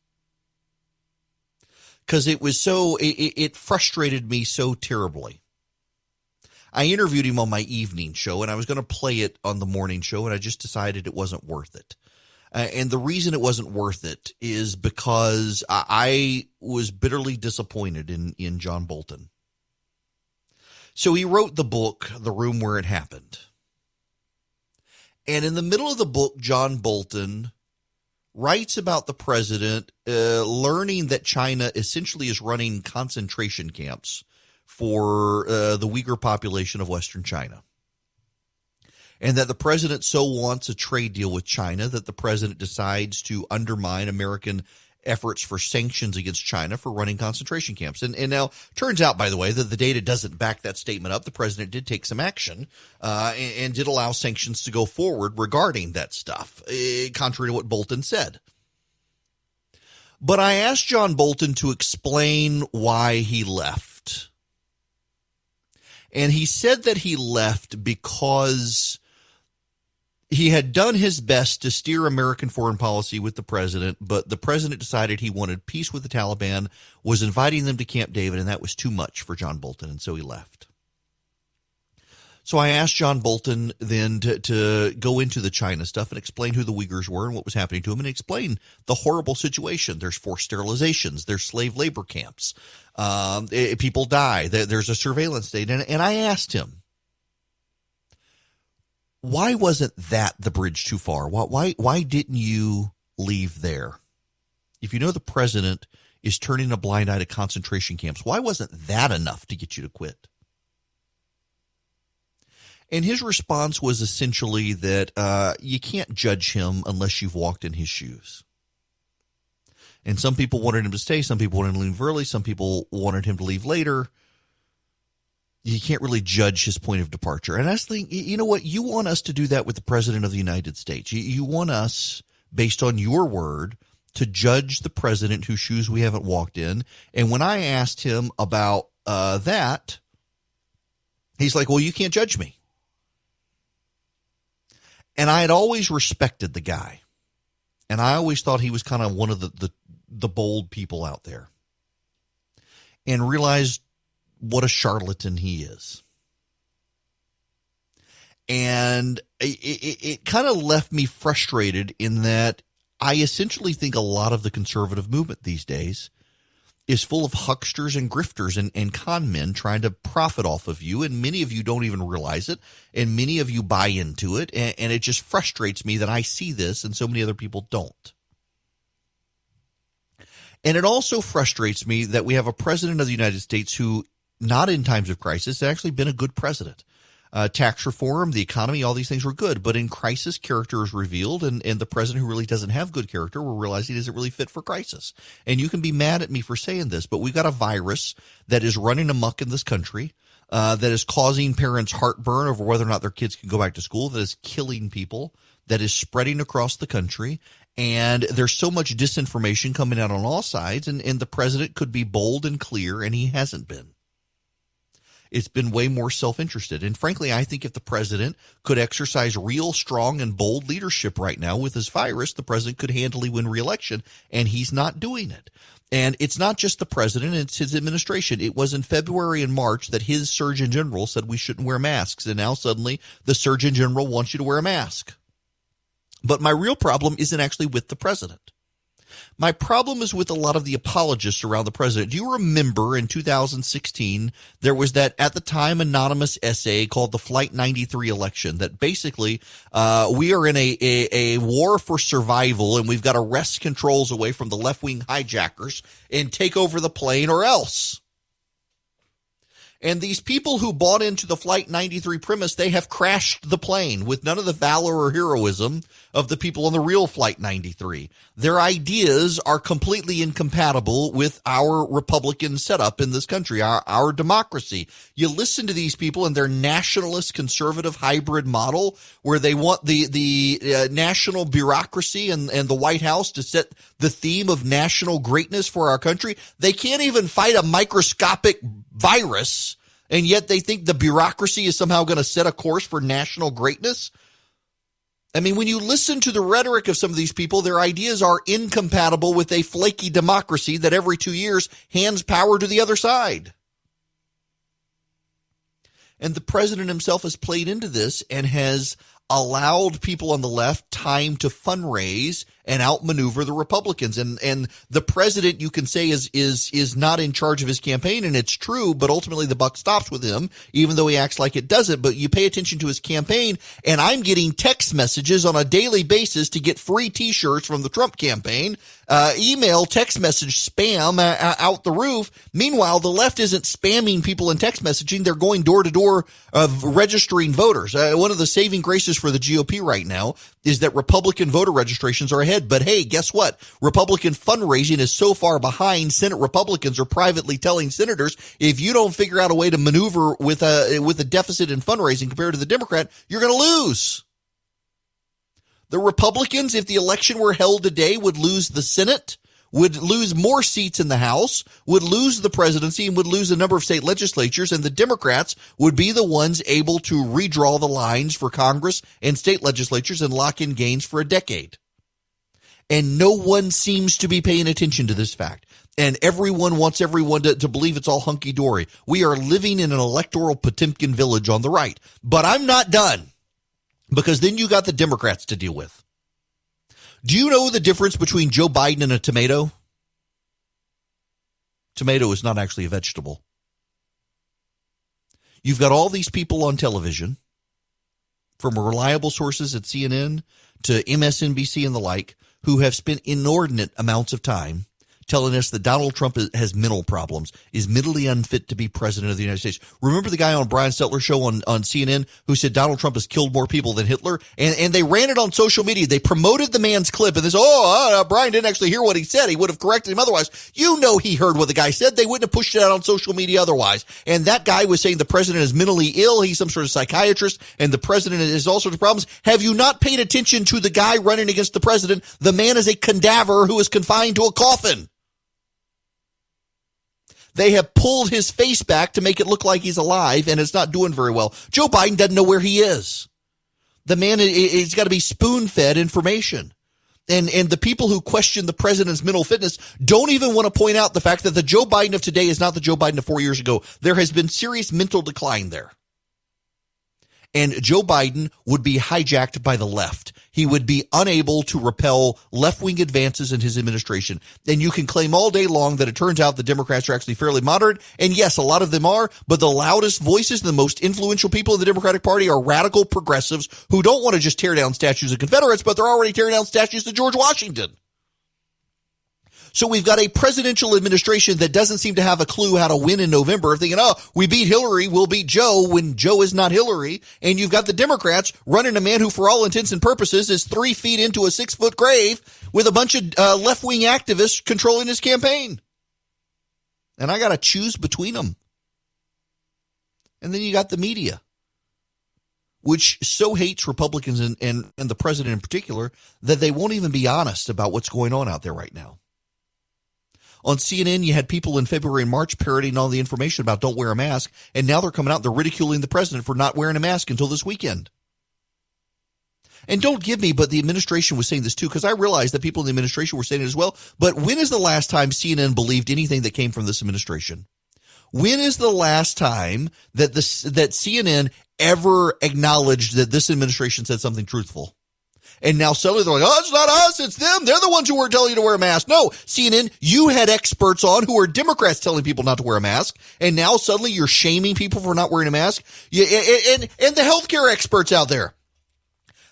because it was it frustrated me so terribly. I interviewed him on my evening show, and I was going to play it on the morning show, and I just decided it wasn't worth it. And the reason it wasn't worth it is because I was bitterly disappointed in John Bolton. So he wrote the book, The Room Where It Happened. And in the middle of the book, John Bolton writes about the president learning that China essentially is running concentration camps for the Uyghur population of Western China. And that the president so wants a trade deal with China that the president decides to undermine American efforts for sanctions against China for running concentration camps. And now, turns out, by the way, that the data doesn't back that statement up. The president did take some action and did allow sanctions to go forward regarding that stuff, contrary to what Bolton said. But I asked John Bolton to explain why he left. And he said that he left because he had done his best to steer American foreign policy with the president, but the president decided he wanted peace with the Taliban, was inviting them to Camp David, and that was too much for John Bolton, and so he left. So I asked John Bolton then to go into the China stuff and explain who the Uyghurs were and what was happening to them, and explain the horrible situation. There's forced sterilizations. There's slave labor camps. People die. There's a surveillance state. And I asked him, why wasn't that the bridge too far? Why didn't you leave there? If you know the president is turning a blind eye to concentration camps, why wasn't that enough to get you to quit? And his response was essentially that you can't judge him unless you've walked in his shoes. And some people wanted him to stay. Some people wanted him to leave early. Some people wanted him to leave later. You can't really judge his point of departure. And I was thinking, you know what? You want us to do that with the President of the United States. You want us, based on your word, to judge the president whose shoes we haven't walked in. And when I asked him about that, he's like, well, you can't judge me. And I had always respected the guy. And I always thought he was kind of one of the bold people out there. And realized what a charlatan he is. And it kind of left me frustrated in that I essentially think a lot of the conservative movement these days is full of hucksters and grifters and con men trying to profit off of you. And many of you don't even realize it. And many of you buy into it. And it just frustrates me that I see this and so many other people don't. And it also frustrates me that we have a president of the United States who, not in times of crisis, has actually been a good president. Tax reform, the economy, all these things were good. But in crisis, character is revealed, and the president who really doesn't have good character will realize he doesn't really fit for crisis. And you can be mad at me for saying this, but we've got a virus that is running amok in this country, that is causing parents heartburn over whether or not their kids can go back to school, that is killing people, that is spreading across the country. And there's so much disinformation coming out on all sides, and the president could be bold and clear, and he hasn't been. It's been way more self-interested. And frankly, I think if the president could exercise real, strong, and bold leadership right now with this virus, the president could handily win re-election, and he's not doing it. And it's not just the president, it's his administration. It was in February and March that his Surgeon General said we shouldn't wear masks, and now suddenly the Surgeon General wants you to wear a mask. But my real problem isn't actually with the president. My problem is with a lot of the apologists around the president. Do you remember in 2016, there was that, at the time, anonymous essay called the Flight 93 election that basically we are in a war for survival, and we've got to wrest controls away from the left-wing hijackers and take over the plane or else. And these people who bought into the Flight 93 premise, they have crashed the plane with none of the valor or heroism of the people on the real Flight 93. Their ideas are completely incompatible with our Republican setup in this country, our democracy. You listen to these people and their nationalist conservative hybrid model where they want the national bureaucracy and the White House to set the theme of national greatness for our country. They can't even fight a microscopic virus, and yet they think the bureaucracy is somehow going to set a course for national greatness. I mean, when you listen to the rhetoric of some of these people, their ideas are incompatible with a flaky democracy that every 2 years hands power to the other side. And the president himself has played into this and has allowed people on the left time to fundraise and outmaneuver the Republicans. And the president, you can say, is not in charge of his campaign, and it's true, but ultimately the buck stops with him, even though he acts like it doesn't. But you pay attention to his campaign, and I'm getting text messages on a daily basis to get free T-shirts from the Trump campaign, email, text message spam out the roof. Meanwhile, the left isn't spamming people in text messaging. They're going door to door of registering voters. One of the saving graces for the GOP right now is that Republican voter registrations are ahead. But hey, guess what? Republican fundraising is so far behind. Senate Republicans are privately telling senators, if you don't figure out a way to maneuver with a deficit in fundraising compared to the Democrat, you're going to lose. The Republicans, if the election were held today, would lose the Senate, would lose more seats in the House, would lose the presidency, and would lose a number of state legislatures, and the Democrats would be the ones able to redraw the lines for Congress and state legislatures and lock in gains for a decade. And no one seems to be paying attention to this fact. And everyone wants everyone to believe it's all hunky-dory. We are living in an electoral Potemkin village on the right. But I'm not done, because then you got the Democrats to deal with. Do you know the difference between Joe Biden and a tomato? Tomato is not actually a vegetable. You've got all these people on television, from reliable sources at CNN to MSNBC and the like, who have spent inordinate amounts of time telling us that Donald Trump has mental problems, is mentally unfit to be president of the United States. Remember the guy on Brian Stelter's show on CNN who said Donald Trump has killed more people than Hitler? And they ran it on social media. They promoted the man's clip, and they said, Brian didn't actually hear what he said. He would have corrected him otherwise. You know he heard what the guy said. They wouldn't have pushed it out on social media otherwise. And that guy was saying the president is mentally ill. He's some sort of psychiatrist, and the president has all sorts of problems. Have you not paid attention to the guy running against the president? The man is a cadaver who is confined to a coffin. They have pulled his face back to make it look like he's alive, and it's not doing very well. Joe Biden doesn't know where he is. The man, he's got to be spoon-fed information. And the people who question the president's mental fitness don't even want to point out the fact that the Joe Biden of today is not the Joe Biden of 4 years ago. There has been serious mental decline there. And Joe Biden would be hijacked by the left. He would be unable to repel left-wing advances in his administration. And you can claim all day long that it turns out the Democrats are actually fairly moderate. And yes, a lot of them are, but the loudest voices, the most influential people in the Democratic Party are radical progressives who don't want to just tear down statues of Confederates, but they're already tearing down statues of George Washington. So we've got a presidential administration that doesn't seem to have a clue how to win in November, thinking, we beat Hillary, we'll beat Joe, when Joe is not Hillary. And you've got the Democrats running a man who, for all intents and purposes, is 3 feet into a 6-foot grave with a bunch of left-wing activists controlling his campaign. And I got to choose between them. And then you got the media, which so hates Republicans and the president in particular that they won't even be honest about what's going on out there right now. On CNN, you had people in February and March parroting all the information about don't wear a mask, and now they're coming out and they're ridiculing the president for not wearing a mask until this weekend. And don't give me, but the administration was saying this too, because I realized that people in the administration were saying it as well. But when is the last time CNN believed anything that came from this administration? When is the last time that CNN ever acknowledged that this administration said something truthful? And now suddenly they're like, it's not us, it's them. They're the ones who were telling you to wear a mask. No, CNN, you had experts on who are Democrats telling people not to wear a mask. And now suddenly you're shaming people for not wearing a mask. And the healthcare experts out there.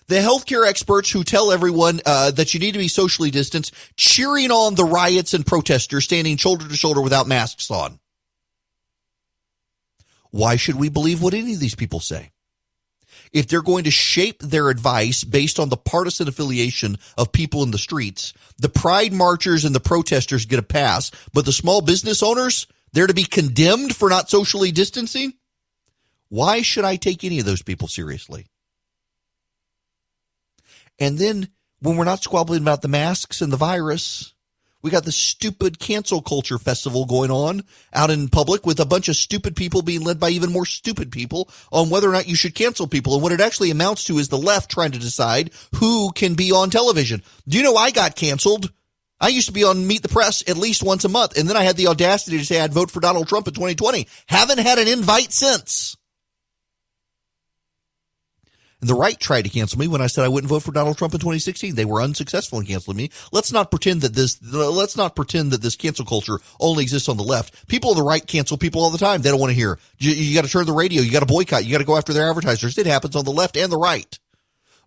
The healthcare experts who tell everyone that you need to be socially distanced, cheering on the riots and protesters standing shoulder to shoulder without masks on. Why should we believe what any of these people say? If they're going to shape their advice based on the partisan affiliation of people in the streets, the pride marchers and the protesters get a pass, but the small business owners, they're to be condemned for not socially distancing? Why should I take any of those people seriously? And then when we're not squabbling about the masks and the virus, we got this stupid cancel culture festival going on out in public with a bunch of stupid people being led by even more stupid people on whether or not you should cancel people. And what it actually amounts to is the left trying to decide who can be on television. Do you know I got canceled? I used to be on Meet the Press at least once a month, and then I had the audacity to say I'd vote for Donald Trump in 2020. Haven't had an invite since. The right tried to cancel me when I said I wouldn't vote for Donald Trump in 2016. They were unsuccessful in canceling me. Let's not pretend that this cancel culture only exists on the left. People on the right cancel people all the time. They don't want to hear. You got to turn the radio. You got to boycott. You got to go after their advertisers. It happens on the left and the right.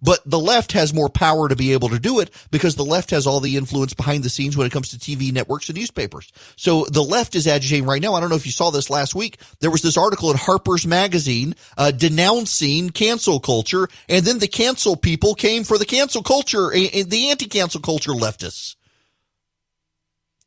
But the left has more power to be able to do it because the left has all the influence behind the scenes when it comes to TV networks and newspapers. So the left is agitating right now. I don't know if you saw this last week. There was this article in Harper's Magazine denouncing cancel culture, and then the cancel people came for the cancel culture, the anti-cancel culture leftists.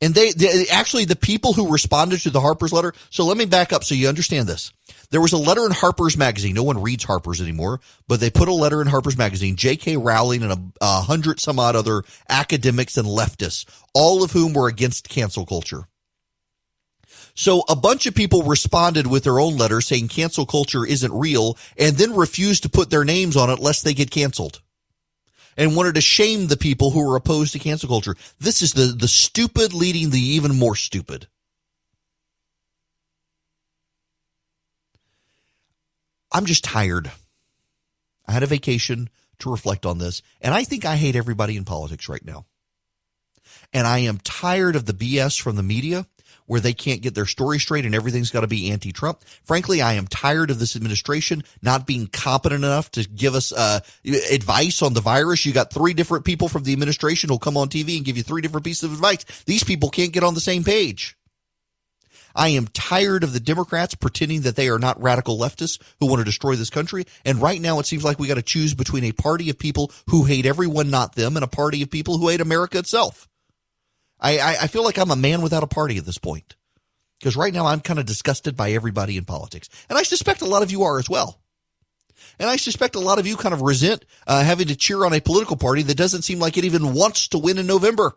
And they actually, the people who responded to the Harper's letter. So let me back up so you understand this. There was a letter in Harper's Magazine. No one reads Harper's anymore, but they put a letter in Harper's Magazine. J.K. Rowling and 100 some odd other academics and leftists, all of whom were against cancel culture. So a bunch of people responded with their own letter saying cancel culture isn't real and then refused to put their names on it lest they get canceled. and wanted to shame the people who were opposed to cancel culture. This is the stupid leading the even more stupid. I'm just tired. I had a vacation to reflect on this, and I think I hate everybody in politics right now. And I am tired of the BS from the media where they can't get their story straight and everything's got to be anti-Trump. Frankly, I am tired of this administration not being competent enough to give us advice on the virus. You got 3 different people from the administration who'll come on TV and give you 3 different pieces of advice. These people can't get on the same page. I am tired of the Democrats pretending that they are not radical leftists who want to destroy this country. And right now it seems like we got to choose between a party of people who hate everyone, not them, and a party of people who hate America itself. I feel like I'm a man without a party at this point, because right now I'm kind of disgusted by everybody in politics. And I suspect a lot of you are as well. And I suspect a lot of you kind of resent having to cheer on a political party that doesn't seem like it even wants to win in November.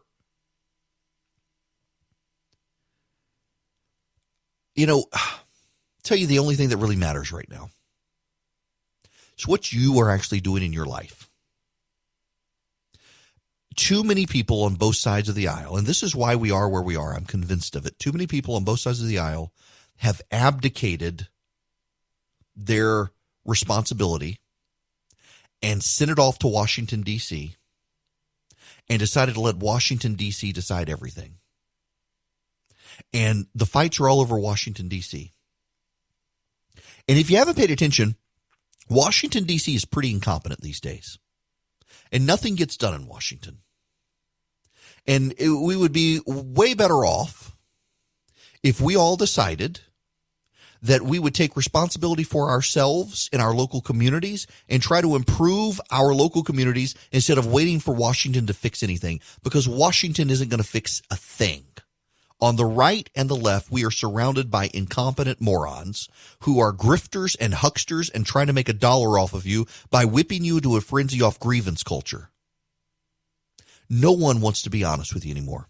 You know, I'll tell you the only thing that really matters right now is what you are actually doing in your life. Too many people on both sides of the aisle, and this is why we are where we are, I'm convinced of it. Too many people on both sides of the aisle have abdicated their responsibility and sent it off to Washington, D.C., and decided to let Washington, D.C. decide everything. And the fights are all over Washington, D.C. And if you haven't paid attention, Washington, D.C. is pretty incompetent these days. And nothing gets done in Washington. And we would be way better off if we all decided that we would take responsibility for ourselves in our local communities and try to improve our local communities instead of waiting for Washington to fix anything, because Washington isn't going to fix a thing. On the right and the left, we are surrounded by incompetent morons who are grifters and hucksters and trying to make $1 off of you by whipping you to a frenzy off grievance culture. No one wants to be honest with you anymore.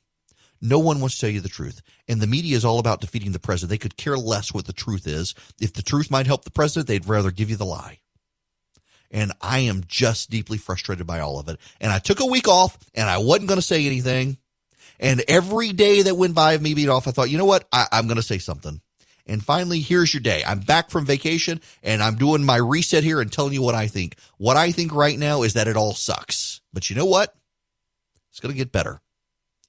No one wants to tell you the truth. And the media is all about defeating the president. They could care less what the truth is. If the truth might help the president, they'd rather give you the lie. And I am just deeply frustrated by all of it. And I took a week off, and I wasn't going to say anything. And every day that went by of me being off, I thought, you know what? I'm going to say something. And finally, here's your day. I'm back from vacation, and I'm doing my reset here and telling you what I think. What I think right now is that it all sucks. But you know what? It's going to get better.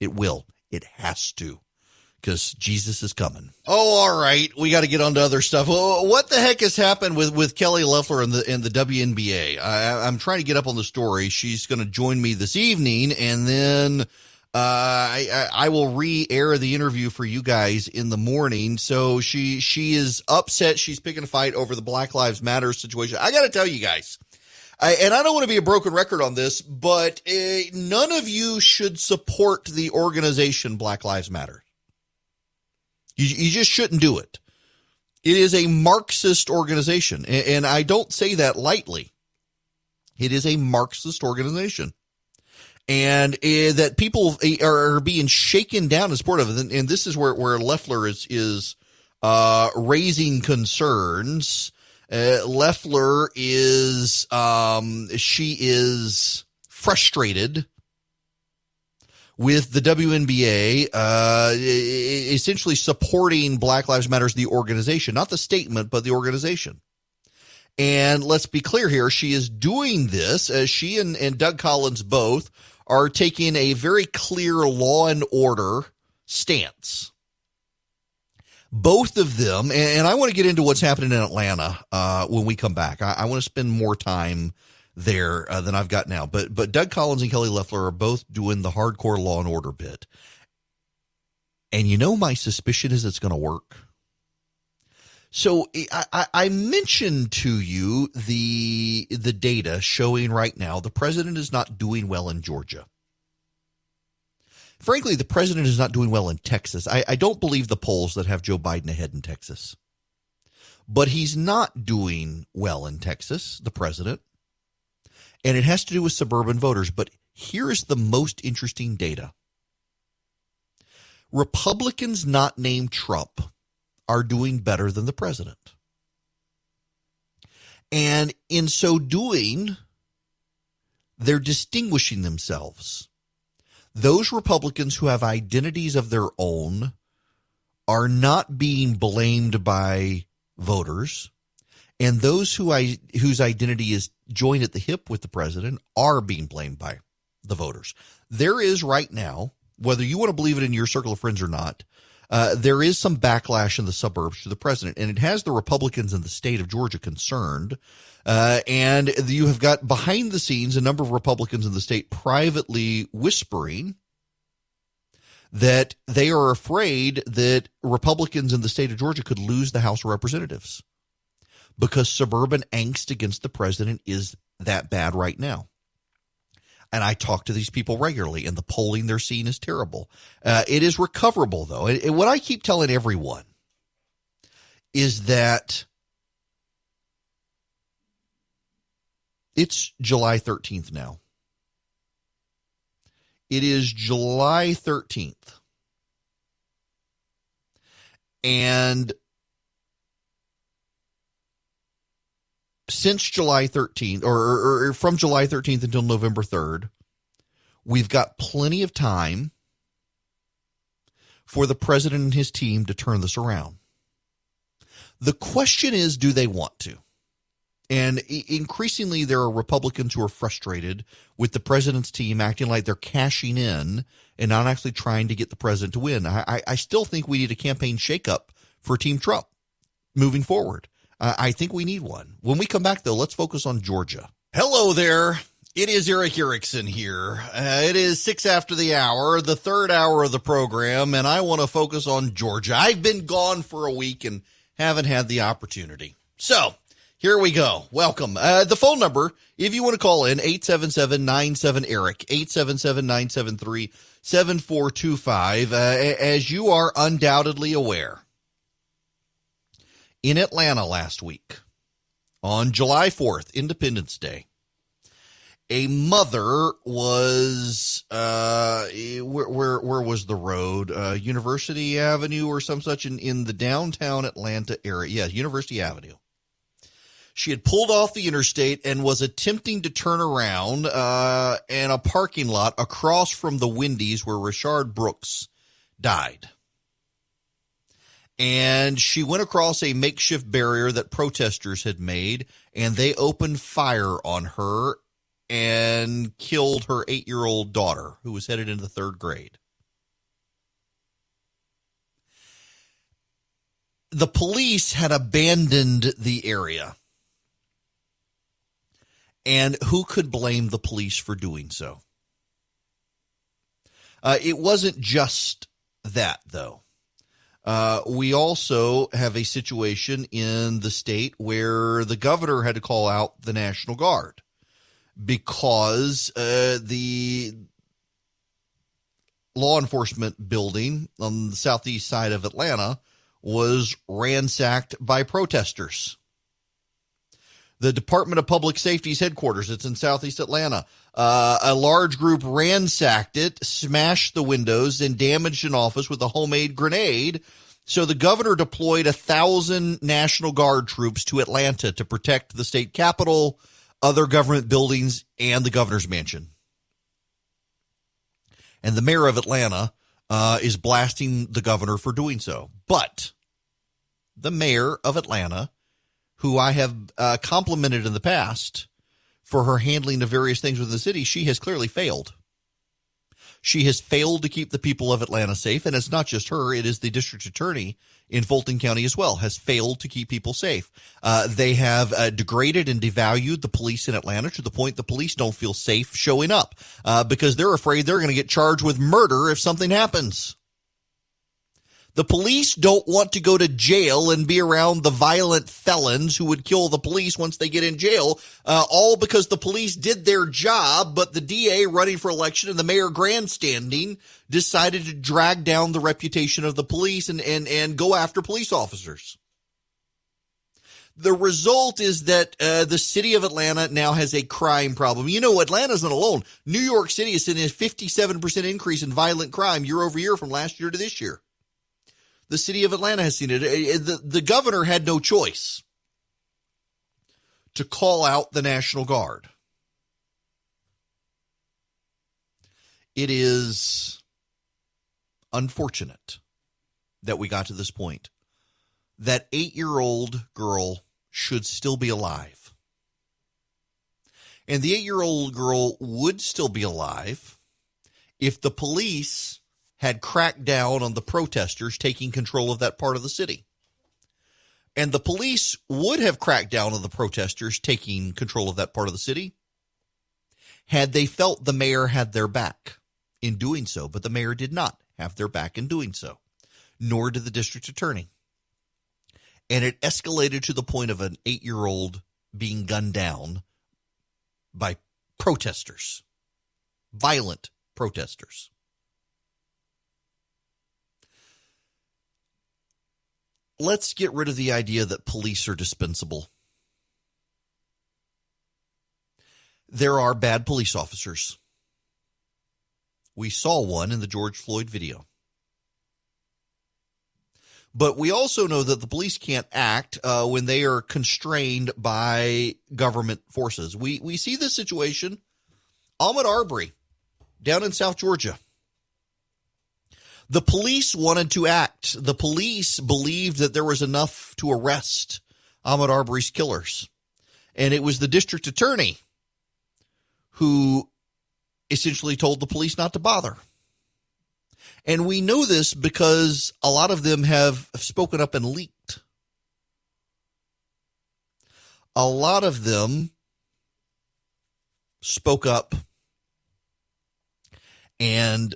It will. It has to, because Jesus is coming. Oh, all right. We got to get on to other stuff. Well, what the heck has happened with Kelly Loeffler and the WNBA? I'm trying to get up on the story. She's going to join me this evening, and then I will re-air the interview for you guys in the morning. So she is upset. She's picking a fight over the Black Lives Matter situation. I got to tell you guys. And I don't want to be a broken record on this, but none of you should support the organization Black Lives Matter. You just shouldn't do it. It is a Marxist organization, and I don't say that lightly. It is a Marxist organization, and that people are being shaken down in support of it. And this is where Loeffler is raising concerns. Loeffler is she is frustrated with the WNBA essentially supporting Black Lives Matter, the organization, not the statement, but the organization. And let's be clear here, she is doing this as she and Doug Collins both are taking a very clear law and order stance. Both of them, and I want to get into what's happening in Atlanta when we come back. I want to spend more time there than I've got now. But Doug Collins and Kelly Loeffler are both doing the hardcore law and order bit. And you know, my suspicion is it's going to work. So I mentioned to you the data showing right now the president is not doing well in Georgia. Frankly, the president is not doing well in Texas. I don't believe the polls that have Joe Biden ahead in Texas. But he's not doing well in Texas, the president. And it has to do with suburban voters. But here's the most interesting data. Republicans not named Trump are doing better than the president. And in so doing, they're distinguishing themselves. Those Republicans who have identities of their own are not being blamed by voters, and those whose identity is joined at the hip with the president are being blamed by the voters. There is right now, whether you want to believe it in your circle of friends or not, there is some backlash in the suburbs to the president, and it has the Republicans in the state of Georgia concerned. And you have got behind the scenes a number of Republicans in the state privately whispering that they are afraid that Republicans in the state of Georgia could lose the House of Representatives because suburban angst against the president is that bad right now. And I talk to these people regularly, and the polling they're seeing is terrible. It is recoverable, though. And what I keep telling everyone is that it's July 13th now. It is July 13th. And since July 13th, or from July 13th until November 3rd, we've got plenty of time for the president and his team to turn this around. The question is, do they want to? And increasingly, there are Republicans who are frustrated with the president's team acting like they're cashing in and not actually trying to get the president to win. I still think we need a campaign shakeup for Team Trump moving forward. I think we need one. When we come back, though, let's focus on Georgia. Hello there. It is Eric Erickson here. It is 6 after the hour, the third hour of the program, and I want to focus on Georgia. I've been gone for a week and haven't had the opportunity. So here we go. Welcome. The phone number, if you want to call in, 877-97-ERIC, 877-973-7425. As you are undoubtedly aware, in Atlanta last week, on July 4th, Independence Day, a mother was, where was the road? University Avenue or some such in the downtown Atlanta area. Yeah, University Avenue. She had pulled off the interstate and was attempting to turn around in a parking lot across from the Wendy's where Rashard Brooks died. And she went across a makeshift barrier that protesters had made, and they opened fire on her and killed her 8-year-old daughter, who was headed into the third grade. The police had abandoned the area. And who could blame the police for doing so? It wasn't just that, though. We also have a situation in the state where the governor had to call out the National Guard because the law enforcement building on the southeast side of Atlanta was ransacked by protesters. The Department of Public Safety's headquarters, it's in southeast Atlanta. A large group ransacked it, smashed the windows, and damaged an office with a homemade grenade. So the governor deployed 1,000 National Guard troops to Atlanta to protect the state capitol, other government buildings, and the governor's mansion. And the mayor of Atlanta is blasting the governor for doing so. But the mayor of Atlanta, who I have complimented in the past for her handling of various things within the city, she has clearly failed. She has failed to keep the people of Atlanta safe, and it's not just her. It is the district attorney in Fulton County as well, has failed to keep people safe. They have degraded and devalued the police in Atlanta to the point the police don't feel safe showing up because they're afraid they're going to get charged with murder if something happens. The police don't want to go to jail and be around the violent felons who would kill the police once they get in jail, all because the police did their job, but the DA running for election and the mayor grandstanding decided to drag down the reputation of the police and go after police officers. The result is that the city of Atlanta now has a crime problem. You know, Atlanta's not alone. New York City is seeing a 57% increase in violent crime year over year from last year to this year. The city of Atlanta has seen it. The governor had no choice to call out the National Guard. It is unfortunate that we got to this point. That 8-year-old girl should still be alive. And the 8-year-old girl would still be alive if the police had cracked down on the protesters taking control of that part of the city. And the police would have cracked down on the protesters taking control of that part of the city had they felt the mayor had their back in doing so. But the mayor did not have their back in doing so, nor did the district attorney. And it escalated to the point of an 8-year-old being gunned down by protesters, violent protesters. Let's get rid of the idea that police are dispensable. There are bad police officers. We saw one in the George Floyd video. But we also know that the police can't act when they are constrained by government forces. We see this situation. Ahmaud Arbery, down in South Georgia. The police wanted to act. The police believed that there was enough to arrest Ahmaud Arbery's killers. And it was the district attorney who essentially told the police not to bother. And we know this because a lot of them have spoken up and leaked. A lot of them spoke up and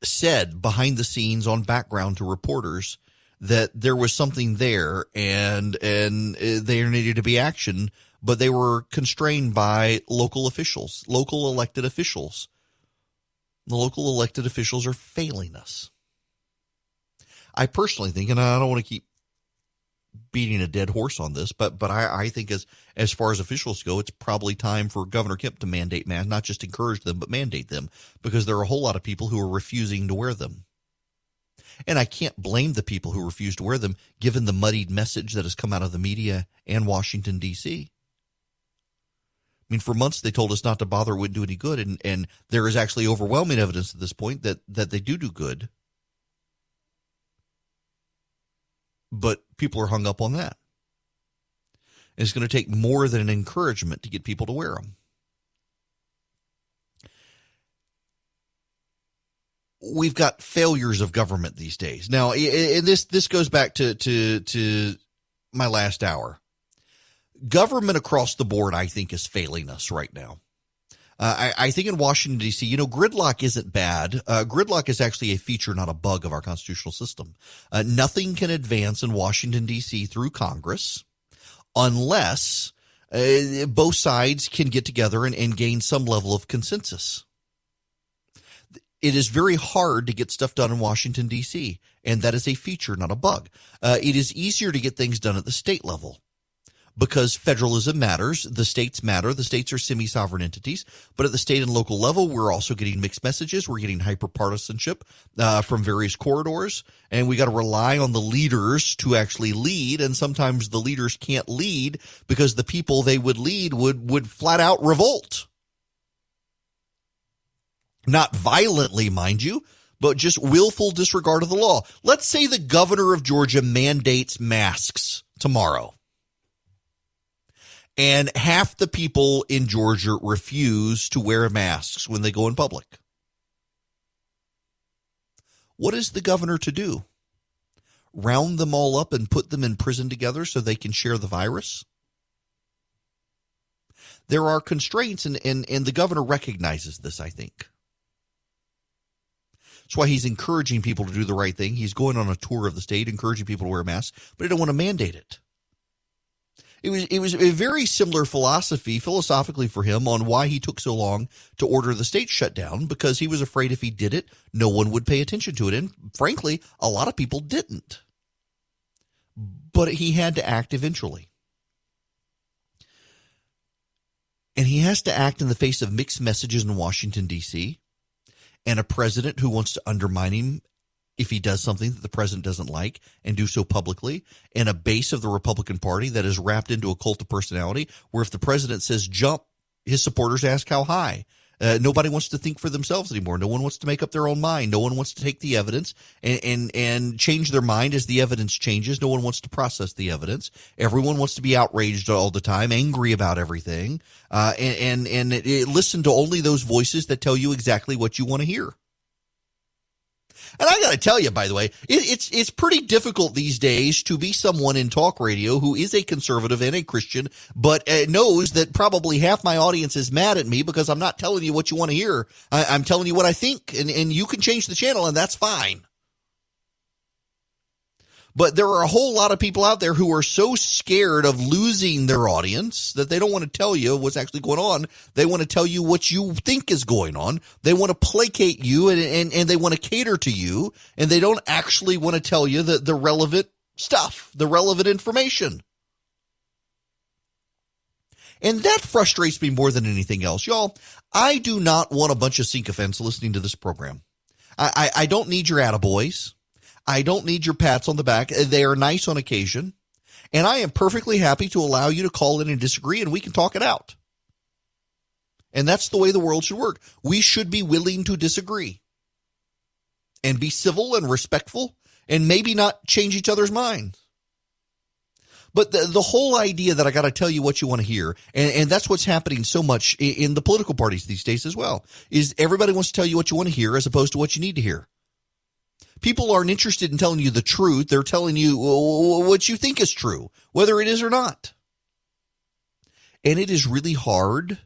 said behind the scenes on background to reporters that there was something there and there needed to be action, but they were constrained by local officials, local elected officials. The local elected officials are failing us. I personally think, and I don't want to keep beating a dead horse on this, but I think as far as officials go, it's probably time for Governor Kemp to mandate masks, not just encourage them, but mandate them, because there are a whole lot of people who are refusing to wear them. And I can't blame the people who refuse to wear them, given the muddied message that has come out of the media and Washington, D.C. I mean, for months they told us not to bother, it wouldn't do any good, and there is actually overwhelming evidence at this point that they do good. But people are hung up on that. And it's going to take more than an encouragement to get people to wear them. We've got failures of government these days. Now, and this goes back to my last hour. Government across the board, I think, is failing us right now. I think in Washington, D.C., gridlock isn't bad. Gridlock is actually a feature, not a bug of our constitutional system. Nothing can advance in Washington, D.C. through Congress unless both sides can get together and gain some level of consensus. It is very hard to get stuff done in Washington, D.C., and that is a feature, not a bug. It is easier to get things done at the state level, because federalism matters. The states matter. The states are semi-sovereign entities. But at the state and local level, we're also getting mixed messages. We're getting hyper-partisanship from various corridors. And we got to rely on the leaders to actually lead. And sometimes the leaders can't lead because the people they would lead would flat out revolt. Not violently, mind you, but just willful disregard of the law. Let's say the governor of Georgia mandates masks tomorrow, and half the people in Georgia refuse to wear masks when they go in public. What is the governor to do? Round them all up and put them in prison together so they can share the virus? There are constraints, and the governor recognizes this, I think. That's why he's encouraging people to do the right thing. He's going on a tour of the state, encouraging people to wear masks, but he don't want to mandate it. It was a very similar philosophically for him on why he took so long to order the state shut down, because he was afraid if he did it, no one would pay attention to it. And frankly, a lot of people didn't. But he had to act eventually. And he has to act in the face of mixed messages in Washington, D.C., and a president who wants to undermine him if he does something that the president doesn't like, and do so publicly, and a base of the Republican Party that is wrapped into a cult of personality, where if the president says jump, his supporters ask how high. Nobody wants to think for themselves anymore. No one wants to make up their own mind. No one wants to take the evidence and change their mind as the evidence changes. No one wants to process the evidence. Everyone wants to be outraged all the time, angry about everything, and listen to only those voices that tell you exactly what you want to hear. And I got to tell you, by the way, it's pretty difficult these days to be someone in talk radio who is a conservative and a Christian, but knows that probably half my audience is mad at me because I'm not telling you what you want to hear. I'm telling you what I think, and you can change the channel, and that's fine. But there are a whole lot of people out there who are so scared of losing their audience that they don't want to tell you what's actually going on. They want to tell you what you think is going on. They want to placate you and they want to cater to you, and they don't actually want to tell you the relevant stuff, the relevant information. And that frustrates me more than anything else. Y'all, I do not want a bunch of sycophants listening to this program. I don't need your attaboys. I don't need your pats on the back. They are nice on occasion. And I am perfectly happy to allow you to call in and disagree, and we can talk it out. And that's the way the world should work. We should be willing to disagree and be civil and respectful and maybe not change each other's minds. But the whole idea that I got to tell you what you want to hear, and that's what's happening so much in the political parties these days as well, is everybody wants to tell you what you want to hear as opposed to what you need to hear. People aren't interested in telling you the truth. They're telling you what you think is true, whether it is or not. And it is really hard,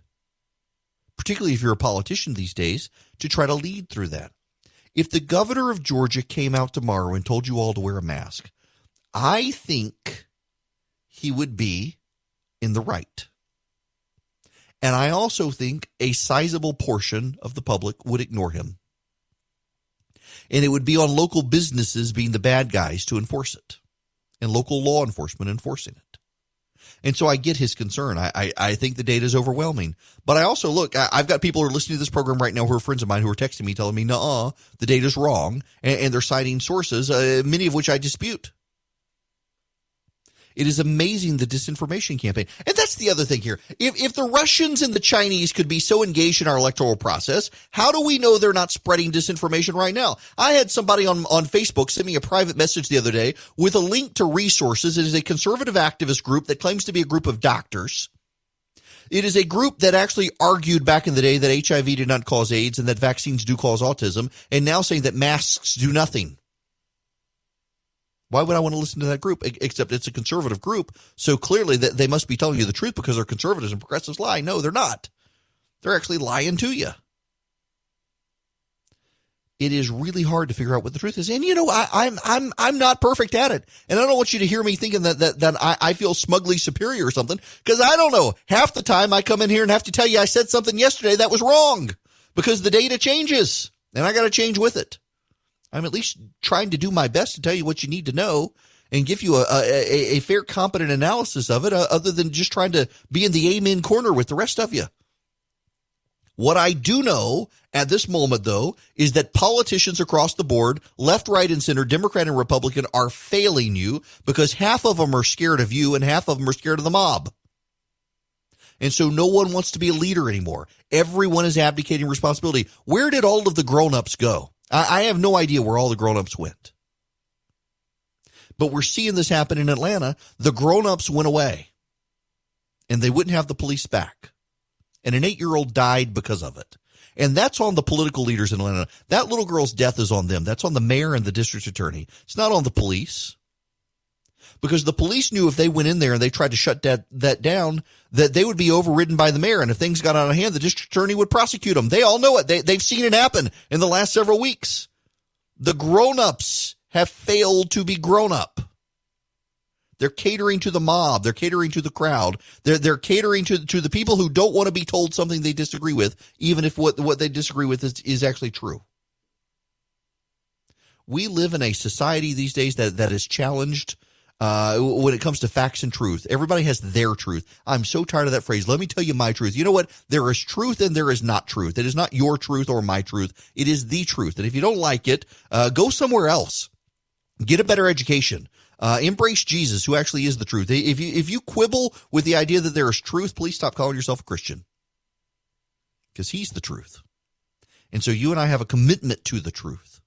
particularly if you're a politician these days, to try to lead through that. If the governor of Georgia came out tomorrow and told you all to wear a mask, I think he would be in the right. And I also think a sizable portion of the public would ignore him. And it would be on local businesses being the bad guys to enforce it, and local law enforcement enforcing it. And so I get his concern. I think the data is overwhelming. But I also, look, I've got people who are listening to this program right now who are friends of mine who are texting me telling me, nuh-uh, the data's wrong, and they're citing sources, many of which I dispute. It is amazing, the disinformation campaign. And that's the other thing here. If the Russians and the Chinese could be so engaged in our electoral process, how do we know they're not spreading disinformation right now? I had somebody on Facebook send me a private message the other day with a link to resources. It is a conservative activist group that claims to be a group of doctors. It is a group that actually argued back in the day that HIV did not cause AIDS and that vaccines do cause autism, and now saying that masks do nothing. Why would I want to listen to that group? Except it's a conservative group, so clearly that they must be telling you the truth because they're conservatives and progressives lie. No, they're not. They're actually lying to you. It is really hard to figure out what the truth is. And, you know, I'm not perfect at it. And I don't want you to hear me thinking that I feel smugly superior or something, because I don't know. Half the time I come in here and have to tell you I said something yesterday that was wrong because the data changes and I got to change with it. I'm at least trying to do my best to tell you what you need to know and give you a fair, competent analysis of it, other than just trying to be in the amen corner with the rest of you. What I do know at this moment, though, is that politicians across the board, left, right, and center, Democrat and Republican, are failing you because half of them are scared of you and half of them are scared of the mob. And so no one wants to be a leader anymore. Everyone is abdicating responsibility. Where did all of the grown-ups go? I have no idea where all the grown-ups went. But we're seeing this happen in Atlanta. The grown-ups went away, and they wouldn't have the police back. And an 8-year-old died because of it. And that's on the political leaders in Atlanta. That little girl's death is on them. That's on the mayor and the district attorney. It's not on the police. Because the police knew if they went in there and they tried to shut that down, that they would be overridden by the mayor. And if things got out of hand, the district attorney would prosecute them. They all know it. They've seen it happen in the last several weeks. The grown-ups have failed to be grown-up. They're catering to the mob. They're catering to the crowd. They're catering to the people who don't want to be told something they disagree with, even if what they disagree with is actually true. We live in a society these days that is challenged when it comes to facts and truth. Everybody has their truth. I'm so tired of that phrase. Let me tell you my truth. You know what? There is truth and there is not truth. It is not your truth or my truth. It is the truth. And if you don't like it, go somewhere else. Get a better education. Embrace Jesus, who actually is the truth. If you quibble with the idea that there is truth, please stop calling yourself a Christian. because he's the truth. And so you and I have a commitment to the truth.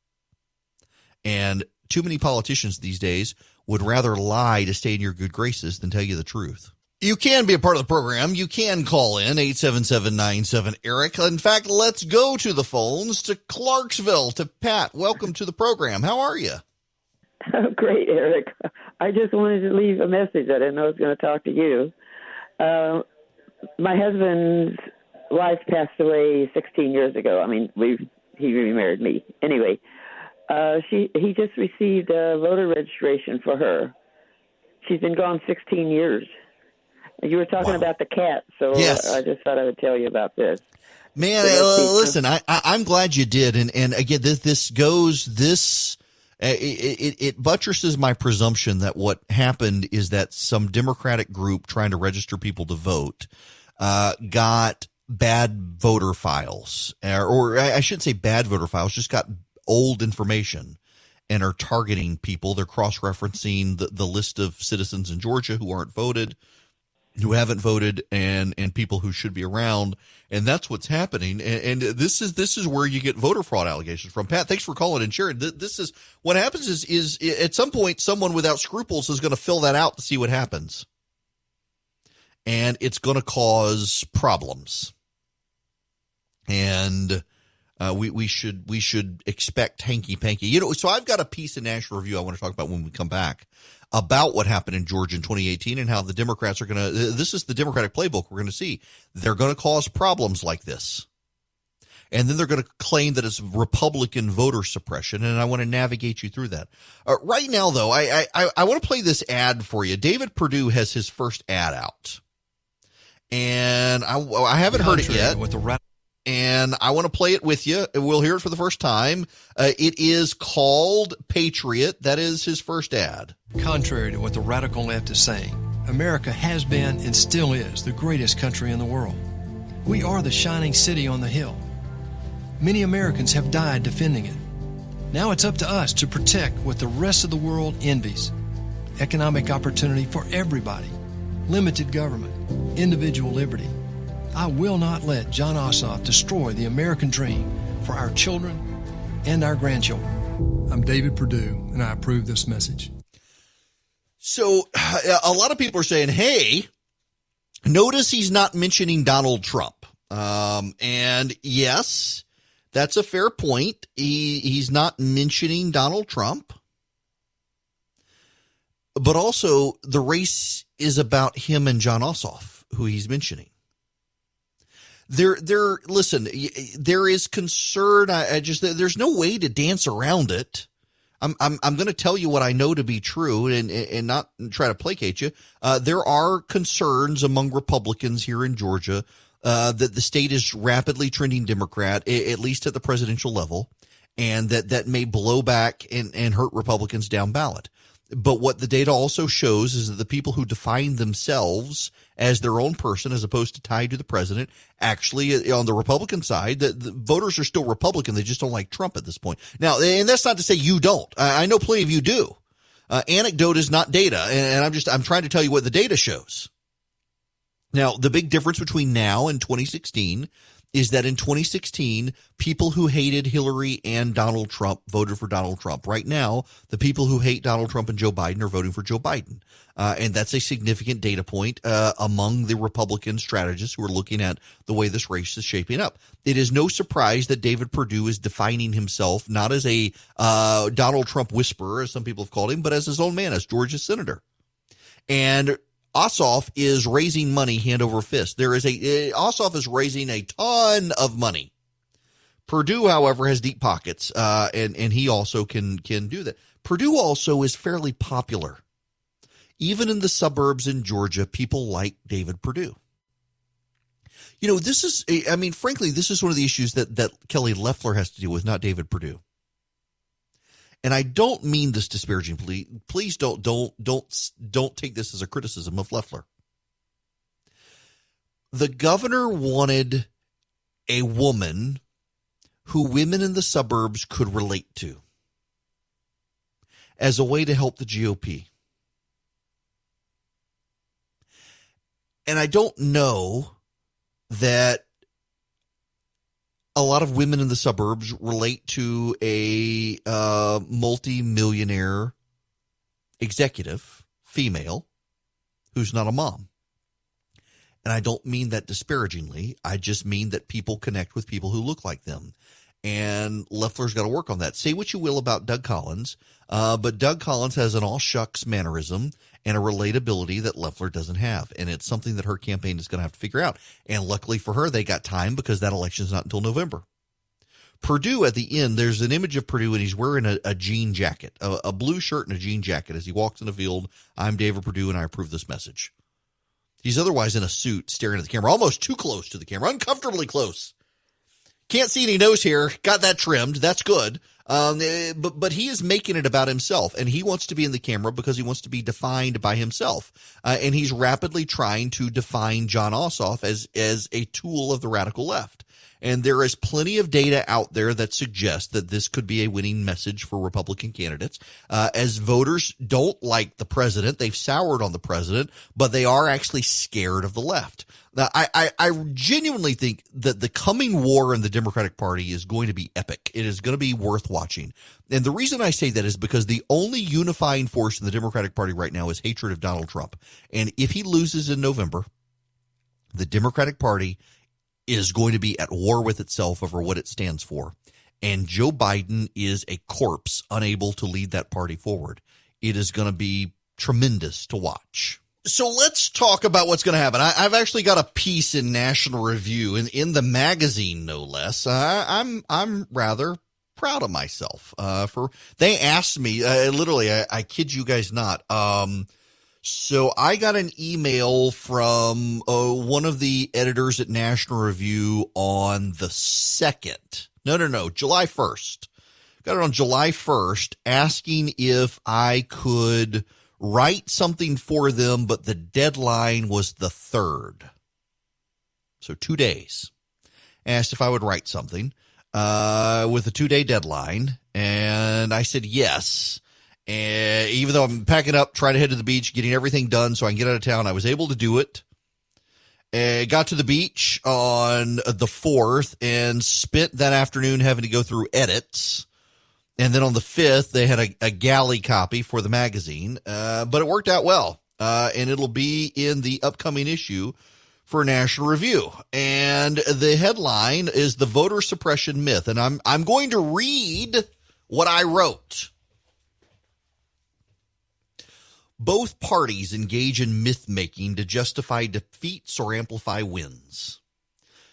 And too many politicians these days would rather lie to stay in your good graces than tell you the truth. You can be a part of the program. You can call in 877-97-ERIC. In fact, let's go to the phones to Clarksville, to Pat. Welcome to the program. How are you? Oh, great, Eric. I just wanted to leave a message. I didn't know I was going to talk to you. My husband's wife passed away 16 years ago. I mean, he remarried me. Anyway, he just received a voter registration for her. She's been gone 16 years. You were talking about the cat, so yes. I just thought I would tell you about this. Man, listen, I'm glad you did. And again, it buttresses my presumption that what happened is that some Democratic group trying to register people to vote got bad voter files, or I shouldn't say bad voter files, just got old information and are targeting people. They're cross-referencing the list of citizens in Georgia who haven't voted, and people who should be around, and that's what's happening. And this is where you get voter fraud allegations from. Pat, thanks for calling and sharing. This is what happens is at some point someone without scruples is going to fill that out to see what happens, and it's going to cause problems. And we should expect hanky-panky. So I've got a piece in National Review I want to talk about when we come back about what happened in Georgia in 2018 and how the Democrats are going to – this is the Democratic playbook we're going to see. They're going to cause problems like this. And then they're going to claim that it's Republican voter suppression, and I want to navigate you through that. Right now, though, I want to play this ad for you. David Perdue has his first ad out, and I haven't heard it yet. And I want to play it with you. We'll hear it for the first time. It is called Patriot. That is his first ad. Contrary to what the radical left is saying, America has been and still is the greatest country in the world. We are the shining city on the hill. Many Americans have died defending it. Now it's up to us to protect what the rest of the world envies. Economic opportunity for everybody. Limited government. Individual liberty. I will not let John Ossoff destroy the American dream for our children and our grandchildren. I'm David Perdue, and I approve this message. So a lot of people are saying, hey, notice he's not mentioning Donald Trump. And yes, that's a fair point. He's not mentioning Donald Trump. But also the race is about him and John Ossoff, who he's mentioning. Listen, there is concern. There's no way to dance around it. I'm going to tell you what I know to be true and not try to placate you. There are concerns among Republicans here in Georgia that the state is rapidly trending Democrat, at least at the presidential level, and that may blow back and hurt Republicans down ballot. But what the data also shows is that the people who define themselves as their own person as opposed to tied to the president, actually on the Republican side, the voters are still Republican. They just don't like Trump at this point. Now, and that's not to say you don't. I know plenty of you do. Anecdote is not data, and I'm trying to tell you what the data shows. Now, the big difference between now and 2016 is that in 2016, people who hated Hillary and Donald Trump voted for Donald Trump. Right now, the people who hate Donald Trump and Joe Biden are voting for Joe Biden. And that's a significant data point among the Republican strategists who are looking at the way this race is shaping up. It is no surprise that David Perdue is defining himself not as a Donald Trump whisperer, as some people have called him, but as his own man, as Georgia's senator. And Ossoff is raising money hand over fist. Ossoff is raising a ton of money. Perdue, however, has deep pockets, and he also can do that. Perdue also is fairly popular. Even in the suburbs in Georgia, people like David Perdue. Frankly, this is one of the issues that Kelly Loeffler has to deal with, not David Perdue. And I don't mean this disparagingly. Please don't take this as a criticism of Loeffler. The governor wanted a woman who women in the suburbs could relate to as a way to help the GOP. And I don't know that a lot of women in the suburbs relate to a multi-millionaire executive, female, who's not a mom. And I don't mean that disparagingly. I just mean that people connect with people who look like them. And Loeffler's got to work on that. Say what you will about Doug Collins, but Doug Collins has an all-shucks mannerism and a relatability that Loeffler doesn't have. And it's something that her campaign is going to have to figure out. And luckily for her, they got time because that election's not until November. Perdue at the end, there's an image of Perdue, and he's wearing a jean jacket, a blue shirt and a jean jacket as he walks in the field. I'm David Perdue, and I approve this message. He's otherwise in a suit staring at the camera, almost too close to the camera, uncomfortably close. Can't see any nose hair. Got that trimmed. That's good. But he is making it about himself, and he wants to be in the camera because he wants to be defined by himself. And he's rapidly trying to define Jon Ossoff as a tool of the radical left. And there is plenty of data out there that suggests that this could be a winning message for Republican candidates. As voters don't like the president, they've soured on the president, but they are actually scared of the left. Now, I genuinely think that the coming war in the Democratic Party is going to be epic. It is going to be worth watching. And the reason I say that is because the only unifying force in the Democratic Party right now is hatred of Donald Trump. And if he loses in November, the Democratic Party is going to be at war with itself over what it stands for. And Joe Biden is a corpse unable to lead that party forward. It is going to be tremendous to watch. So let's talk about what's going to happen. I've actually got a piece in National Review, in the magazine, no less. I'm rather proud of myself. They asked me, literally, I kid you guys not. So I got an email from one of the editors at National Review on the 2nd. No, July 1st. Got it on July 1st asking if I could write something for them, but the deadline was the 3rd. So 2 days. Asked if I would write something with a 2-day deadline, and I said yes. And even though I'm packing up, trying to head to the beach, getting everything done so I can get out of town, I was able to do it. Got to the beach on the 4th and spent that afternoon having to go through edits. And then on the 5th, they had a galley copy for the magazine, but it worked out well. And it'll be in the upcoming issue for National Review. And the headline is The Voter Suppression Myth. And I'm going to read what I wrote. Both parties engage in myth-making to justify defeats or amplify wins.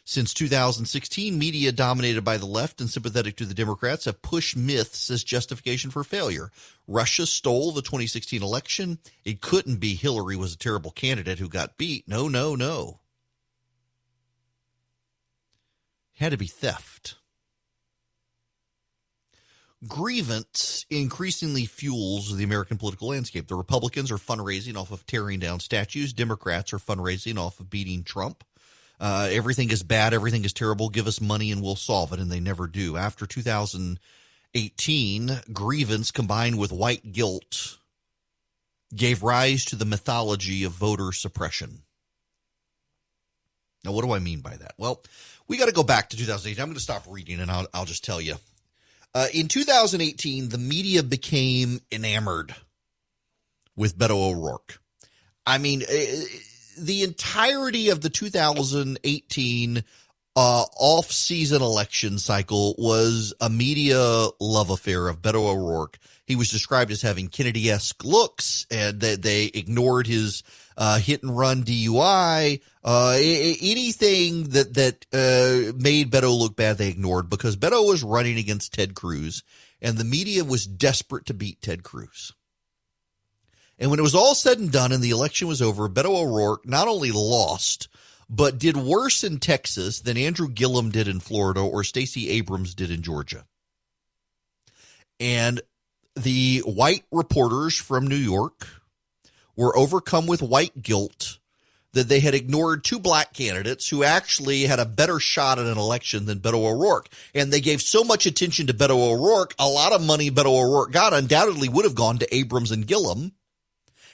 Since 2016, media dominated by the left and sympathetic to the Democrats have pushed myths as justification for failure. Russia stole the 2016 election. It couldn't be Hillary was a terrible candidate who got beat. No. It had to be theft. Grievance increasingly fuels the American political landscape. The Republicans are fundraising off of tearing down statues. Democrats are fundraising off of beating Trump. Everything is bad. Everything is terrible. Give us money and we'll solve it. And they never do. After 2018, grievance combined with white guilt gave rise to the mythology of voter suppression. Now, what do I mean by that? Well, we got to go back to 2018. I'm going to stop reading and I'll just tell you. In 2018, the media became enamored with Beto O'Rourke. I mean, the entirety of the 2018 off-season election cycle was a media love affair of Beto O'Rourke. He was described as having Kennedy-esque looks, and they ignored his hit-and-run DUI. Anything that made Beto look bad, they ignored because Beto was running against Ted Cruz, and the media was desperate to beat Ted Cruz. And when it was all said and done and the election was over, Beto O'Rourke not only lost, but did worse in Texas than Andrew Gillum did in Florida or Stacey Abrams did in Georgia. And the white reporters from New York were overcome with white guilt that they had ignored two black candidates who actually had a better shot at an election than Beto O'Rourke. And they gave so much attention to Beto O'Rourke, a lot of money Beto O'Rourke got undoubtedly would have gone to Abrams and Gillum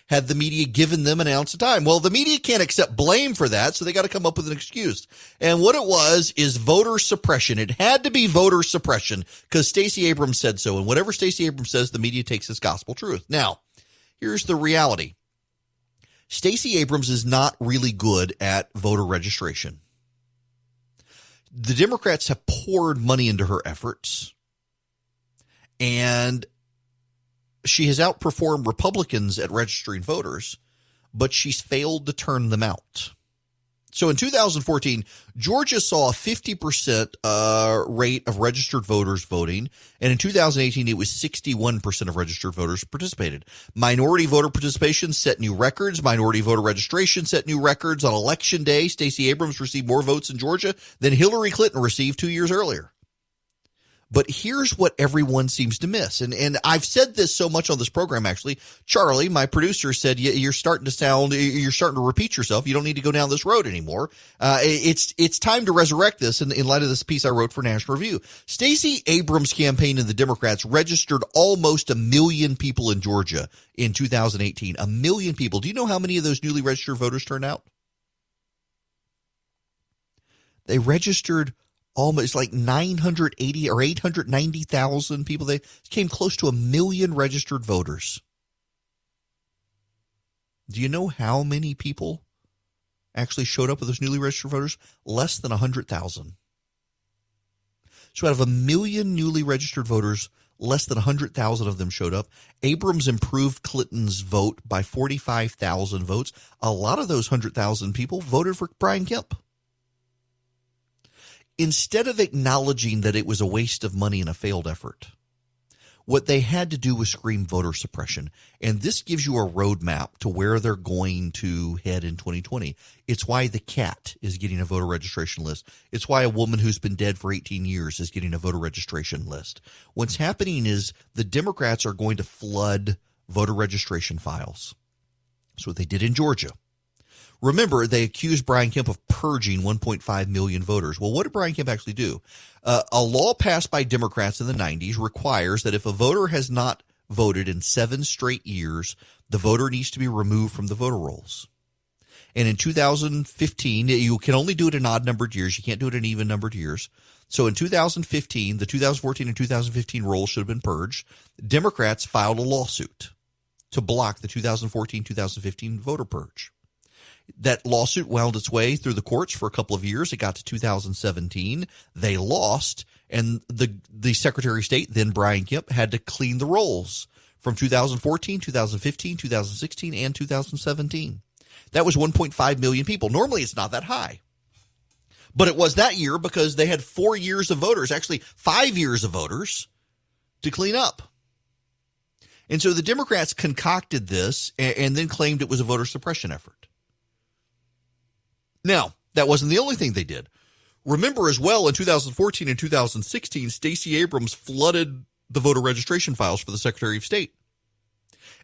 had the media given them an ounce of time? Well, the media can't accept blame for that, so they got to come up with an excuse. And what it was is voter suppression. It had to be voter suppression because Stacey Abrams said so. And whatever Stacey Abrams says, the media takes as gospel truth. Now, here's the reality. Stacey Abrams is not really good at voter registration. The Democrats have poured money into her efforts, and she has outperformed Republicans at registering voters, but she's failed to turn them out. So in 2014, Georgia saw a 50% rate of registered voters voting, and in 2018, it was 61% of registered voters participated. Minority voter participation set new records. Minority voter registration set new records. On Election Day, Stacey Abrams received more votes in Georgia than Hillary Clinton received 2 years earlier. But here's what everyone seems to miss. And I've said this so much on this program, actually. Charlie, my producer, said, you're starting to repeat yourself. You don't need to go down this road anymore. It's time to resurrect this in light of this piece I wrote for National Review. Stacey Abrams' campaign and the Democrats registered almost 1 million people in Georgia in 2018. 1 million people. Do you know how many of those newly registered voters turned out? They registered almost like 980 or 890,000 people. They came close to 1 million registered voters. Do you know how many people actually showed up with those newly registered voters? Less than 100,000. So out of 1 million newly registered voters, less than 100,000 of them showed up. Abrams improved Clinton's vote by 45,000 votes. A lot of those 100,000 people voted for Brian Kemp. Instead of acknowledging that it was a waste of money and a failed effort, what they had to do was scream voter suppression. And this gives you a roadmap to where they're going to head in 2020. It's why the cat is getting a voter registration list. It's why a woman who's been dead for 18 years is getting a voter registration list. What's happening is the Democrats are going to flood voter registration files. That's what they did in Georgia. Remember, they accused Brian Kemp of purging 1.5 million voters. Well, what did Brian Kemp actually do? A law passed by Democrats in the 90s requires that if a voter has not voted in 7 straight years, the voter needs to be removed from the voter rolls. And in 2015, you can only do it in odd-numbered years. You can't do it in even-numbered years. So in 2015, the 2014 and 2015 rolls should have been purged. Democrats filed a lawsuit to block the 2014-2015 voter purge. That lawsuit wound its way through the courts for a couple of years. It got to 2017. They lost, and the Secretary of State, then Brian Kemp, had to clean the rolls from 2014, 2015, 2016, and 2017. That was 1.5 million people. Normally, it's not that high. But it was that year because they had 4 years of voters, actually 5 years of voters, to clean up. And so the Democrats concocted this and then claimed it was a voter suppression effort. Now, that wasn't the only thing they did. Remember as well, in 2014 and 2016, Stacey Abrams flooded the voter registration files for the Secretary of State.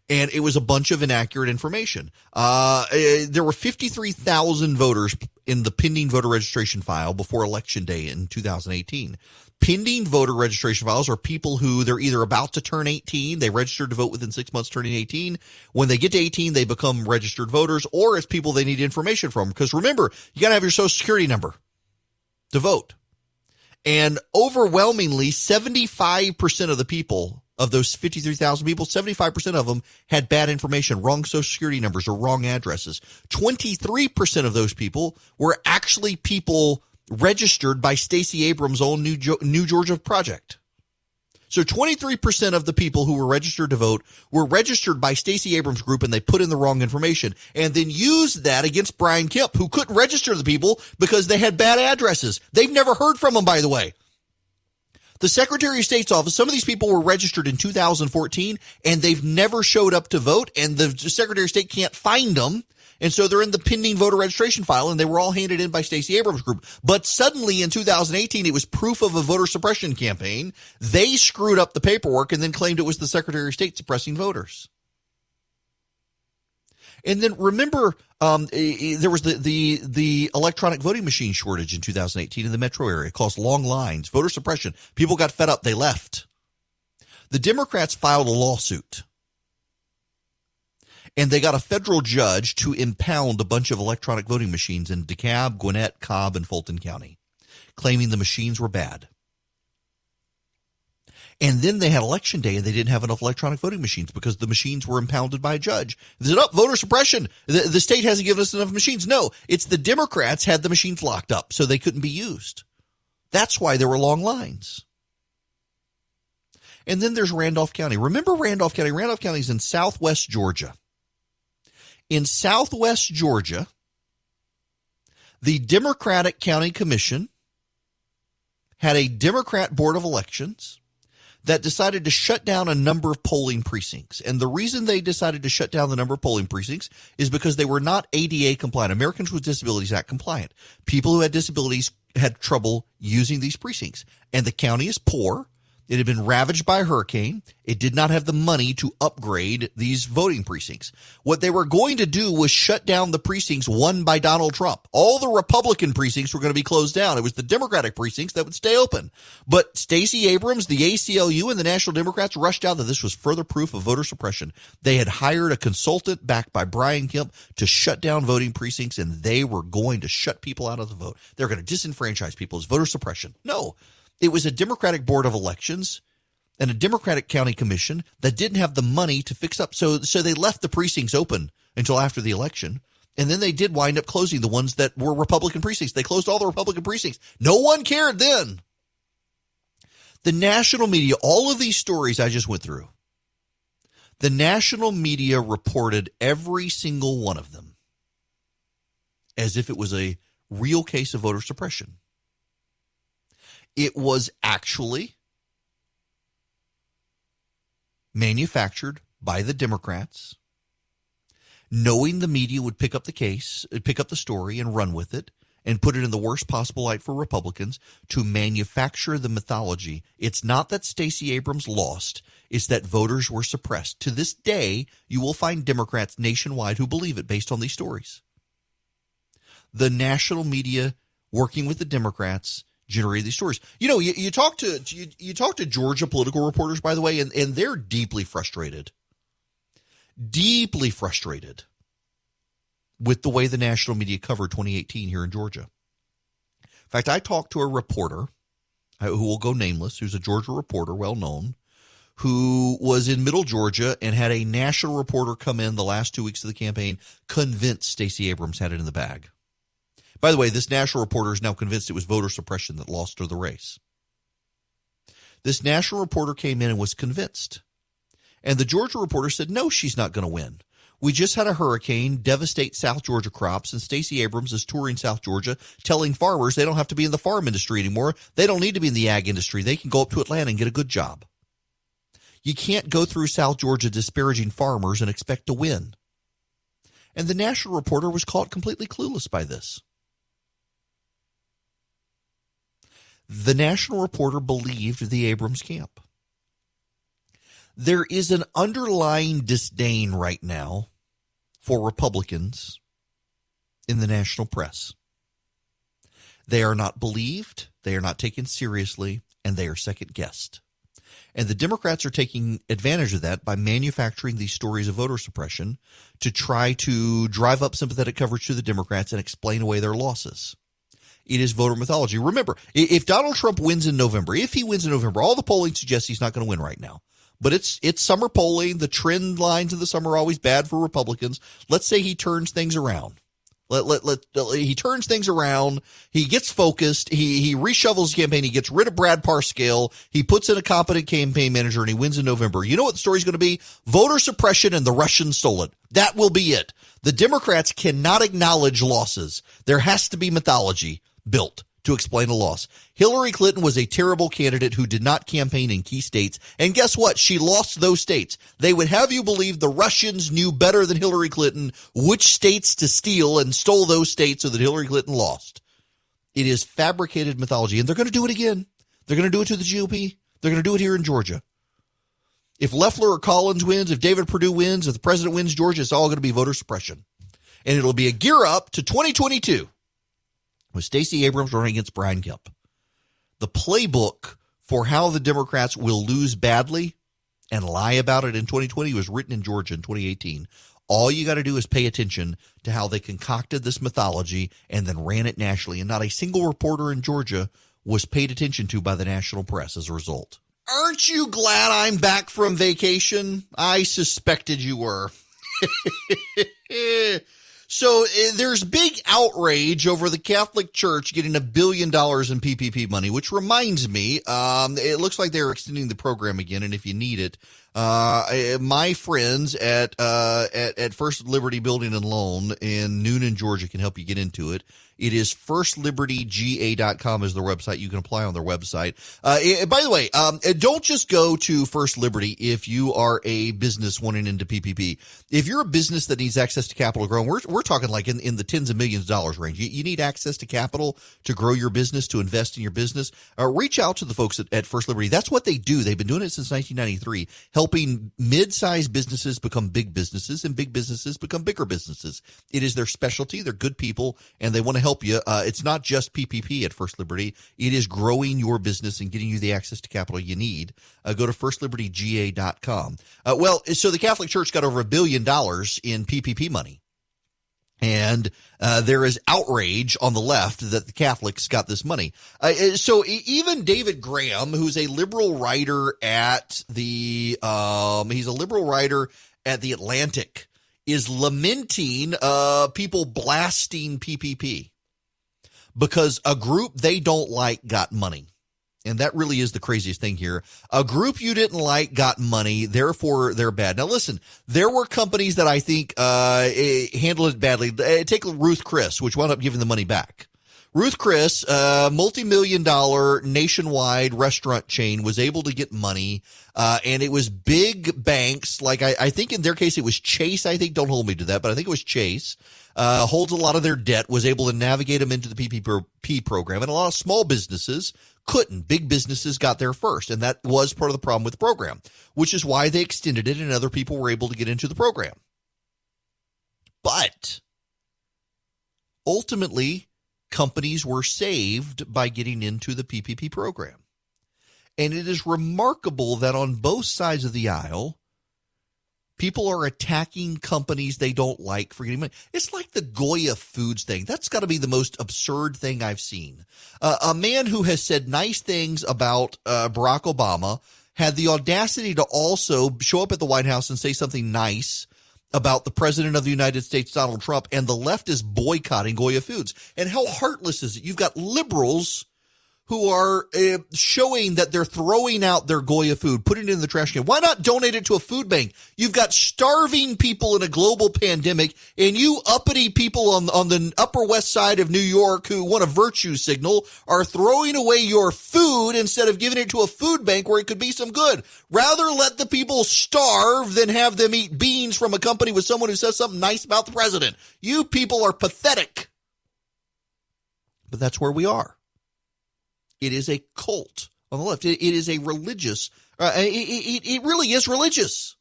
And it was a bunch of inaccurate information. There were 53,000 voters in the pending voter registration file before Election Day in 2018. Pending voter registration files are people who they're either about to turn 18, they registered to vote within 6 months turning 18. When they get to 18, they become registered voters, or it's people they need information from. Because remember, you got to have your Social Security number to vote. And overwhelmingly, 75% of the people, of those 53,000 people, 75% of them had bad information, wrong Social Security numbers or wrong addresses. 23% of those people were actually people registered by Stacey Abrams' own New Georgia Project. So 23% of the people who were registered to vote were registered by Stacey Abrams' group, and they put in the wrong information and then used that against Brian Kemp, who couldn't register the people because they had bad addresses. They've never heard from them, by the way. The Secretary of State's office, some of these people were registered in 2014, and they've never showed up to vote, and the Secretary of State can't find them. And so they're in the pending voter registration file, and they were all handed in by Stacey Abrams' group. But suddenly in 2018, it was proof of a voter suppression campaign. They screwed up the paperwork and then claimed it was the Secretary of State suppressing voters. And then remember, there was the electronic voting machine shortage in 2018 in the metro area. It caused long lines, voter suppression. People got fed up. They left. The Democrats filed a lawsuit. And they got a federal judge to impound a bunch of electronic voting machines in DeKalb, Gwinnett, Cobb, and Fulton County, claiming the machines were bad. And then they had election day and they didn't have enough electronic voting machines because the machines were impounded by a judge. They said, oh, voter suppression. The state hasn't given us enough machines. No, it's the Democrats had the machines locked up so they couldn't be used. That's why there were long lines. And then there's Randolph County. Remember Randolph County? Randolph County is in southwest Georgia. In southwest Georgia, the Democratic County Commission had a Democrat Board of Elections that decided to shut down a number of polling precincts. And the reason they decided to shut down the number of polling precincts is because they were not ADA compliant, Americans with Disabilities Act compliant. People who had disabilities had trouble using these precincts. And the county is poor. It had been ravaged by a hurricane. It did not have the money to upgrade these voting precincts. What they were going to do was shut down the precincts won by Donald Trump. All the Republican precincts were going to be closed down. It was the Democratic precincts that would stay open. But Stacey Abrams, the ACLU, and the National Democrats rushed out that this was further proof of voter suppression. They had hired a consultant backed by Brian Kemp to shut down voting precincts, and they were going to shut people out of the vote. They're going to disenfranchise people as voter suppression. No. It was a Democratic Board of Elections and a Democratic County Commission that didn't have the money to fix up. So they left the precincts open until after the election. And then they did wind up closing the ones that were Republican precincts. They closed all the Republican precincts. No one cared then. The national media, all of these stories I just went through, the national media reported every single one of them as if it was a real case of voter suppression. It was actually manufactured by the Democrats, knowing the media would pick up the case, pick up the story and run with it and put it in the worst possible light for Republicans to manufacture the mythology. It's not that Stacey Abrams lost. It's that voters were suppressed. To this day, you will find Democrats nationwide who believe it based on these stories. The national media working with the Democrats generate these stories. You know, you talk to Georgia political reporters, by the way, and they're deeply frustrated with the way the national media covered 2018 here in Georgia. In fact, I talked to a reporter who will go nameless, who's a Georgia reporter, well known, who was in Middle Georgia and had a national reporter come in the last 2 weeks of the campaign, convinced Stacey Abrams had it in the bag. By the way, this national reporter is now convinced it was voter suppression that lost her the race. This national reporter came in and was convinced. And the Georgia reporter said, no, she's not going to win. We just had a hurricane devastate South Georgia crops, and Stacey Abrams is touring South Georgia telling farmers they don't have to be in the farm industry anymore. They don't need to be in the ag industry. They can go up to Atlanta and get a good job. You can't go through South Georgia disparaging farmers and expect to win. And the national reporter was caught completely clueless by this. The national reporter believed the Abrams camp. There is an underlying disdain right now for Republicans in the national press. They are not believed, they are not taken seriously, and they are second-guessed. And the Democrats are taking advantage of that by manufacturing these stories of voter suppression to try to drive up sympathetic coverage to the Democrats and explain away their losses. It is voter mythology. Remember, if Donald Trump wins in November, all the polling suggests he's not going to win right now. But it's summer polling. The trend lines in the summer are always bad for Republicans. Let's say he turns things around. He turns things around. He gets focused. He reshovels the campaign. He gets rid of Brad Parscale. He puts in a competent campaign manager, and he wins in November. You know what the story's going to be? Voter suppression and the Russians stole it. That will be it. The Democrats cannot acknowledge losses. There has to be mythology built to explain a loss. Hillary Clinton was a terrible candidate who did not campaign in key states. And guess what? She lost those states. They would have you believe the Russians knew better than Hillary Clinton which states to steal and stole those states so that Hillary Clinton lost. It is fabricated mythology. And they're going to do it again. They're going to do it to the GOP. They're going to do it here in Georgia. If Loeffler or Collins wins, if David Perdue wins, if the president wins Georgia, it's all going to be voter suppression. And it'll be a gear up to 2022. With Stacey Abrams running against Brian Kemp. The playbook for how the Democrats will lose badly and lie about it in 2020 was written in Georgia in 2018. All you got to do is pay attention to how they concocted this mythology and then ran it nationally. And not a single reporter in Georgia was paid attention to by the national press as a result. Aren't you glad I'm back from vacation? I suspected you were. So there's big outrage over the Catholic Church getting $1 billion in PPP money, which reminds me, it looks like they're extending the program again. And if you need it, my friends at First Liberty Building and Loan in Noonan, Georgia can help you get into it. It is firstlibertyga.com is their website. You can apply on their website. By the way, don't just go to First Liberty if you are a business wanting into PPP. If you're a business that needs access to capital to grow, and we're talking like in the tens of millions of dollars range. You need access to capital to grow your business, to invest in your business. Reach out to the folks at First Liberty. That's what they do. They've been doing it since 1993, helping mid-sized businesses become big businesses and big businesses become bigger businesses. It is their specialty. They're good people, and they want to help you. It's not just PPP at First Liberty. It is growing your business and getting you the access to capital you need. Go to firstlibertyga.com. So the Catholic Church got over $1 billion in PPP money. And there is outrage on the left that the Catholics got this money. So even David Graham, who's a liberal writer at the Atlantic, is lamenting people blasting PPP because a group they don't like got money. And that really is the craziest thing here. A group you didn't like got money, therefore they're bad. Now listen, there were companies that I think handled it badly. Take Ruth Chris, which wound up giving the money back. Ruth Chris, multi-million-dollar nationwide restaurant chain, was able to get money, and it was big banks. Like I think in their case it was Chase. I think, don't hold me to that, but I think it was Chase. Holds a lot of their debt, was able to navigate them into the PPP program, and a lot of small businesses couldn't. Big businesses got there first, and that was part of the problem with the program, which is why they extended it and other people were able to get into the program. But ultimately, companies were saved by getting into the PPP program. And it is remarkable that on both sides of the aisle, people are attacking companies they don't like for getting money. It's like the Goya Foods thing. That's got to be the most absurd thing I've seen. A man who has said nice things about Barack Obama had the audacity to also show up at the White House and say something nice about the president of the United States, Donald Trump, and the left is boycotting Goya Foods. And how heartless is it? You've got liberals who are showing that they're throwing out their Goya food, putting it in the trash can. Why not donate it to a food bank? You've got starving people in a global pandemic, and you uppity people on the Upper West Side of New York who want a virtue signal are throwing away your food instead of giving it to a food bank where it could be some good. Rather let the people starve than have them eat beans from a company with someone who says something nice about the president. You people are pathetic. But that's where we are. It is a cult on the left. It is a religious, it really is religious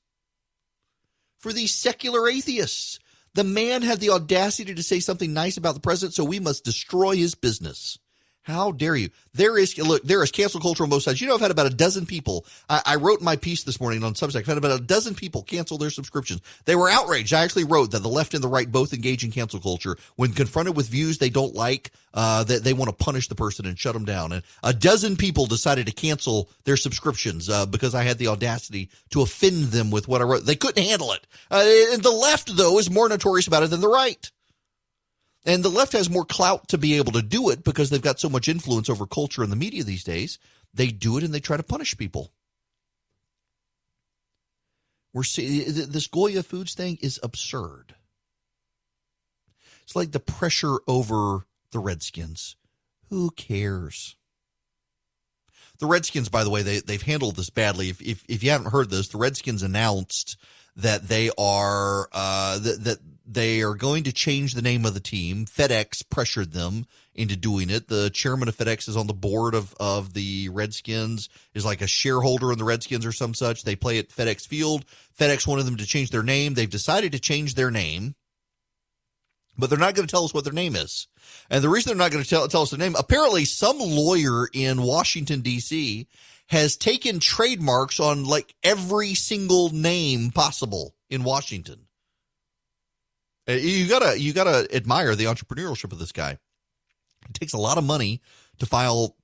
for these secular atheists. The man had the audacity to say something nice about the president, so we must destroy his business. How dare you? There is cancel culture on both sides. You know, I've had about a dozen people. I wrote my piece this morning on Substack. I've had about a dozen people cancel their subscriptions. They were outraged. I actually wrote that the left and the right both engage in cancel culture. When confronted with views they don't like, that they want to punish the person and shut them down. And a dozen people decided to cancel their subscriptions because I had the audacity to offend them with what I wrote. They couldn't handle it. And the left, though, is more notorious about it than the right. And the left has more clout to be able to do it because they've got so much influence over culture and the media these days. They do it and they try to punish people. We're seeing this Goya Foods thing is absurd. It's like the pressure over the Redskins. Who cares? The Redskins, by the way, they've handled this badly. If you haven't heard this, the Redskins announced that they are that they are going to change the name of the team. FedEx pressured them into doing it. The chairman of FedEx is on the board of the Redskins, is like a shareholder in the Redskins or some such. They play at FedEx Field. FedEx wanted them to change their name. They've decided to change their name, but they're not going to tell us what their name is. And the reason they're not going to tell us their name, apparently some lawyer in Washington, D.C., has taken trademarks on like every single name possible in Washington. You gotta admire the entrepreneurship of this guy. It takes a lot of money to file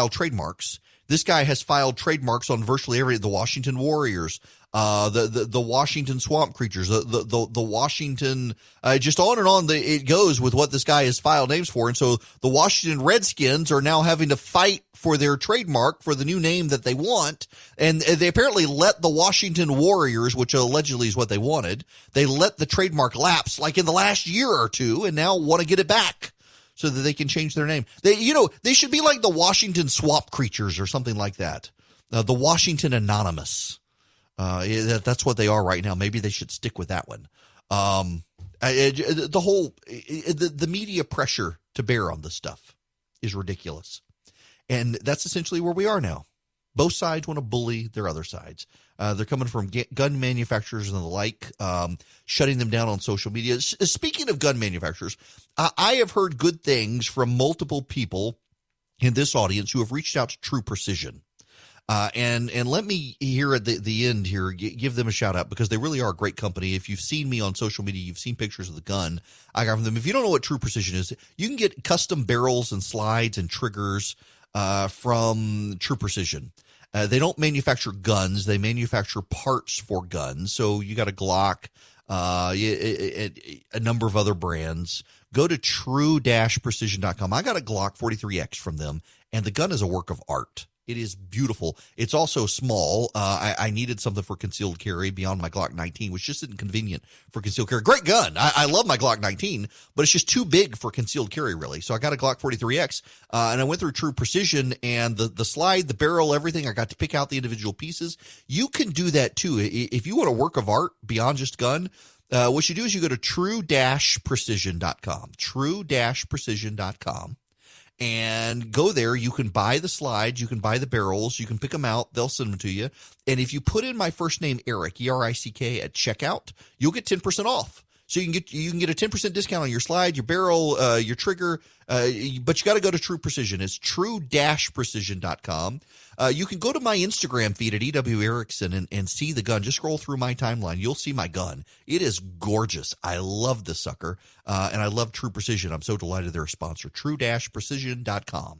trademarks. This guy has filed trademarks on virtually the Washington Warriors, the Washington Swamp Creatures, the Washington, just on and on. It goes with what this guy has filed names for. And so the Washington Redskins are now having to fight for their trademark for the new name that they want. And they apparently let the Washington Warriors, which allegedly is what they wanted, they let the trademark lapse like in the last year or two and now want to get it back so that they can change their name. They should be like the Washington Swamp Creatures or something like that. The Washington Anonymous. That's what they are right now. Maybe they should stick with that one. The media pressure to bear on this stuff is ridiculous. And that's essentially where we are now. Both sides want to bully their other sides. They're coming from gun manufacturers and the like, shutting them down on social media. Speaking of gun manufacturers, I have heard good things from multiple people in this audience who have reached out to True Precision. And let me here at the end here, give them a shout out because they really are a great company. If you've seen me on social media, you've seen pictures of the gun I got from them. If you don't know what True Precision is, you can get custom barrels and slides and triggers from True Precision. They don't manufacture guns. They manufacture parts for guns. So you got a Glock, a number of other brands. Go to true-precision.com. I got a Glock 43X from them, and the gun is a work of art. It is beautiful. It's also small. I needed something for concealed carry beyond my Glock 19, which just isn't convenient for concealed carry. Great gun. I love my Glock 19, but it's just too big for concealed carry, really. So I got a Glock 43X, and I went through True Precision, and the slide, the barrel, everything, I got to pick out the individual pieces. You can do that, too. If you want a work of art beyond just gun, what you do is you go to true-precision.com, true-precision.com. And go there. You can buy the slides. You can buy the barrels. You can pick them out. They'll send them to you. And if you put in my first name, Eric, E-R-I-C-K, at checkout, you'll get 10% off. So you can get a 10% discount on your slide, your barrel, your trigger, but you got to go to True Precision. It's true-precision.com. You can go to my Instagram feed at EW Erickson and see the gun. Just scroll through my timeline. You'll see my gun. It is gorgeous. I love this sucker, and I love True Precision. I'm so delighted they're a sponsor. True-precision.com.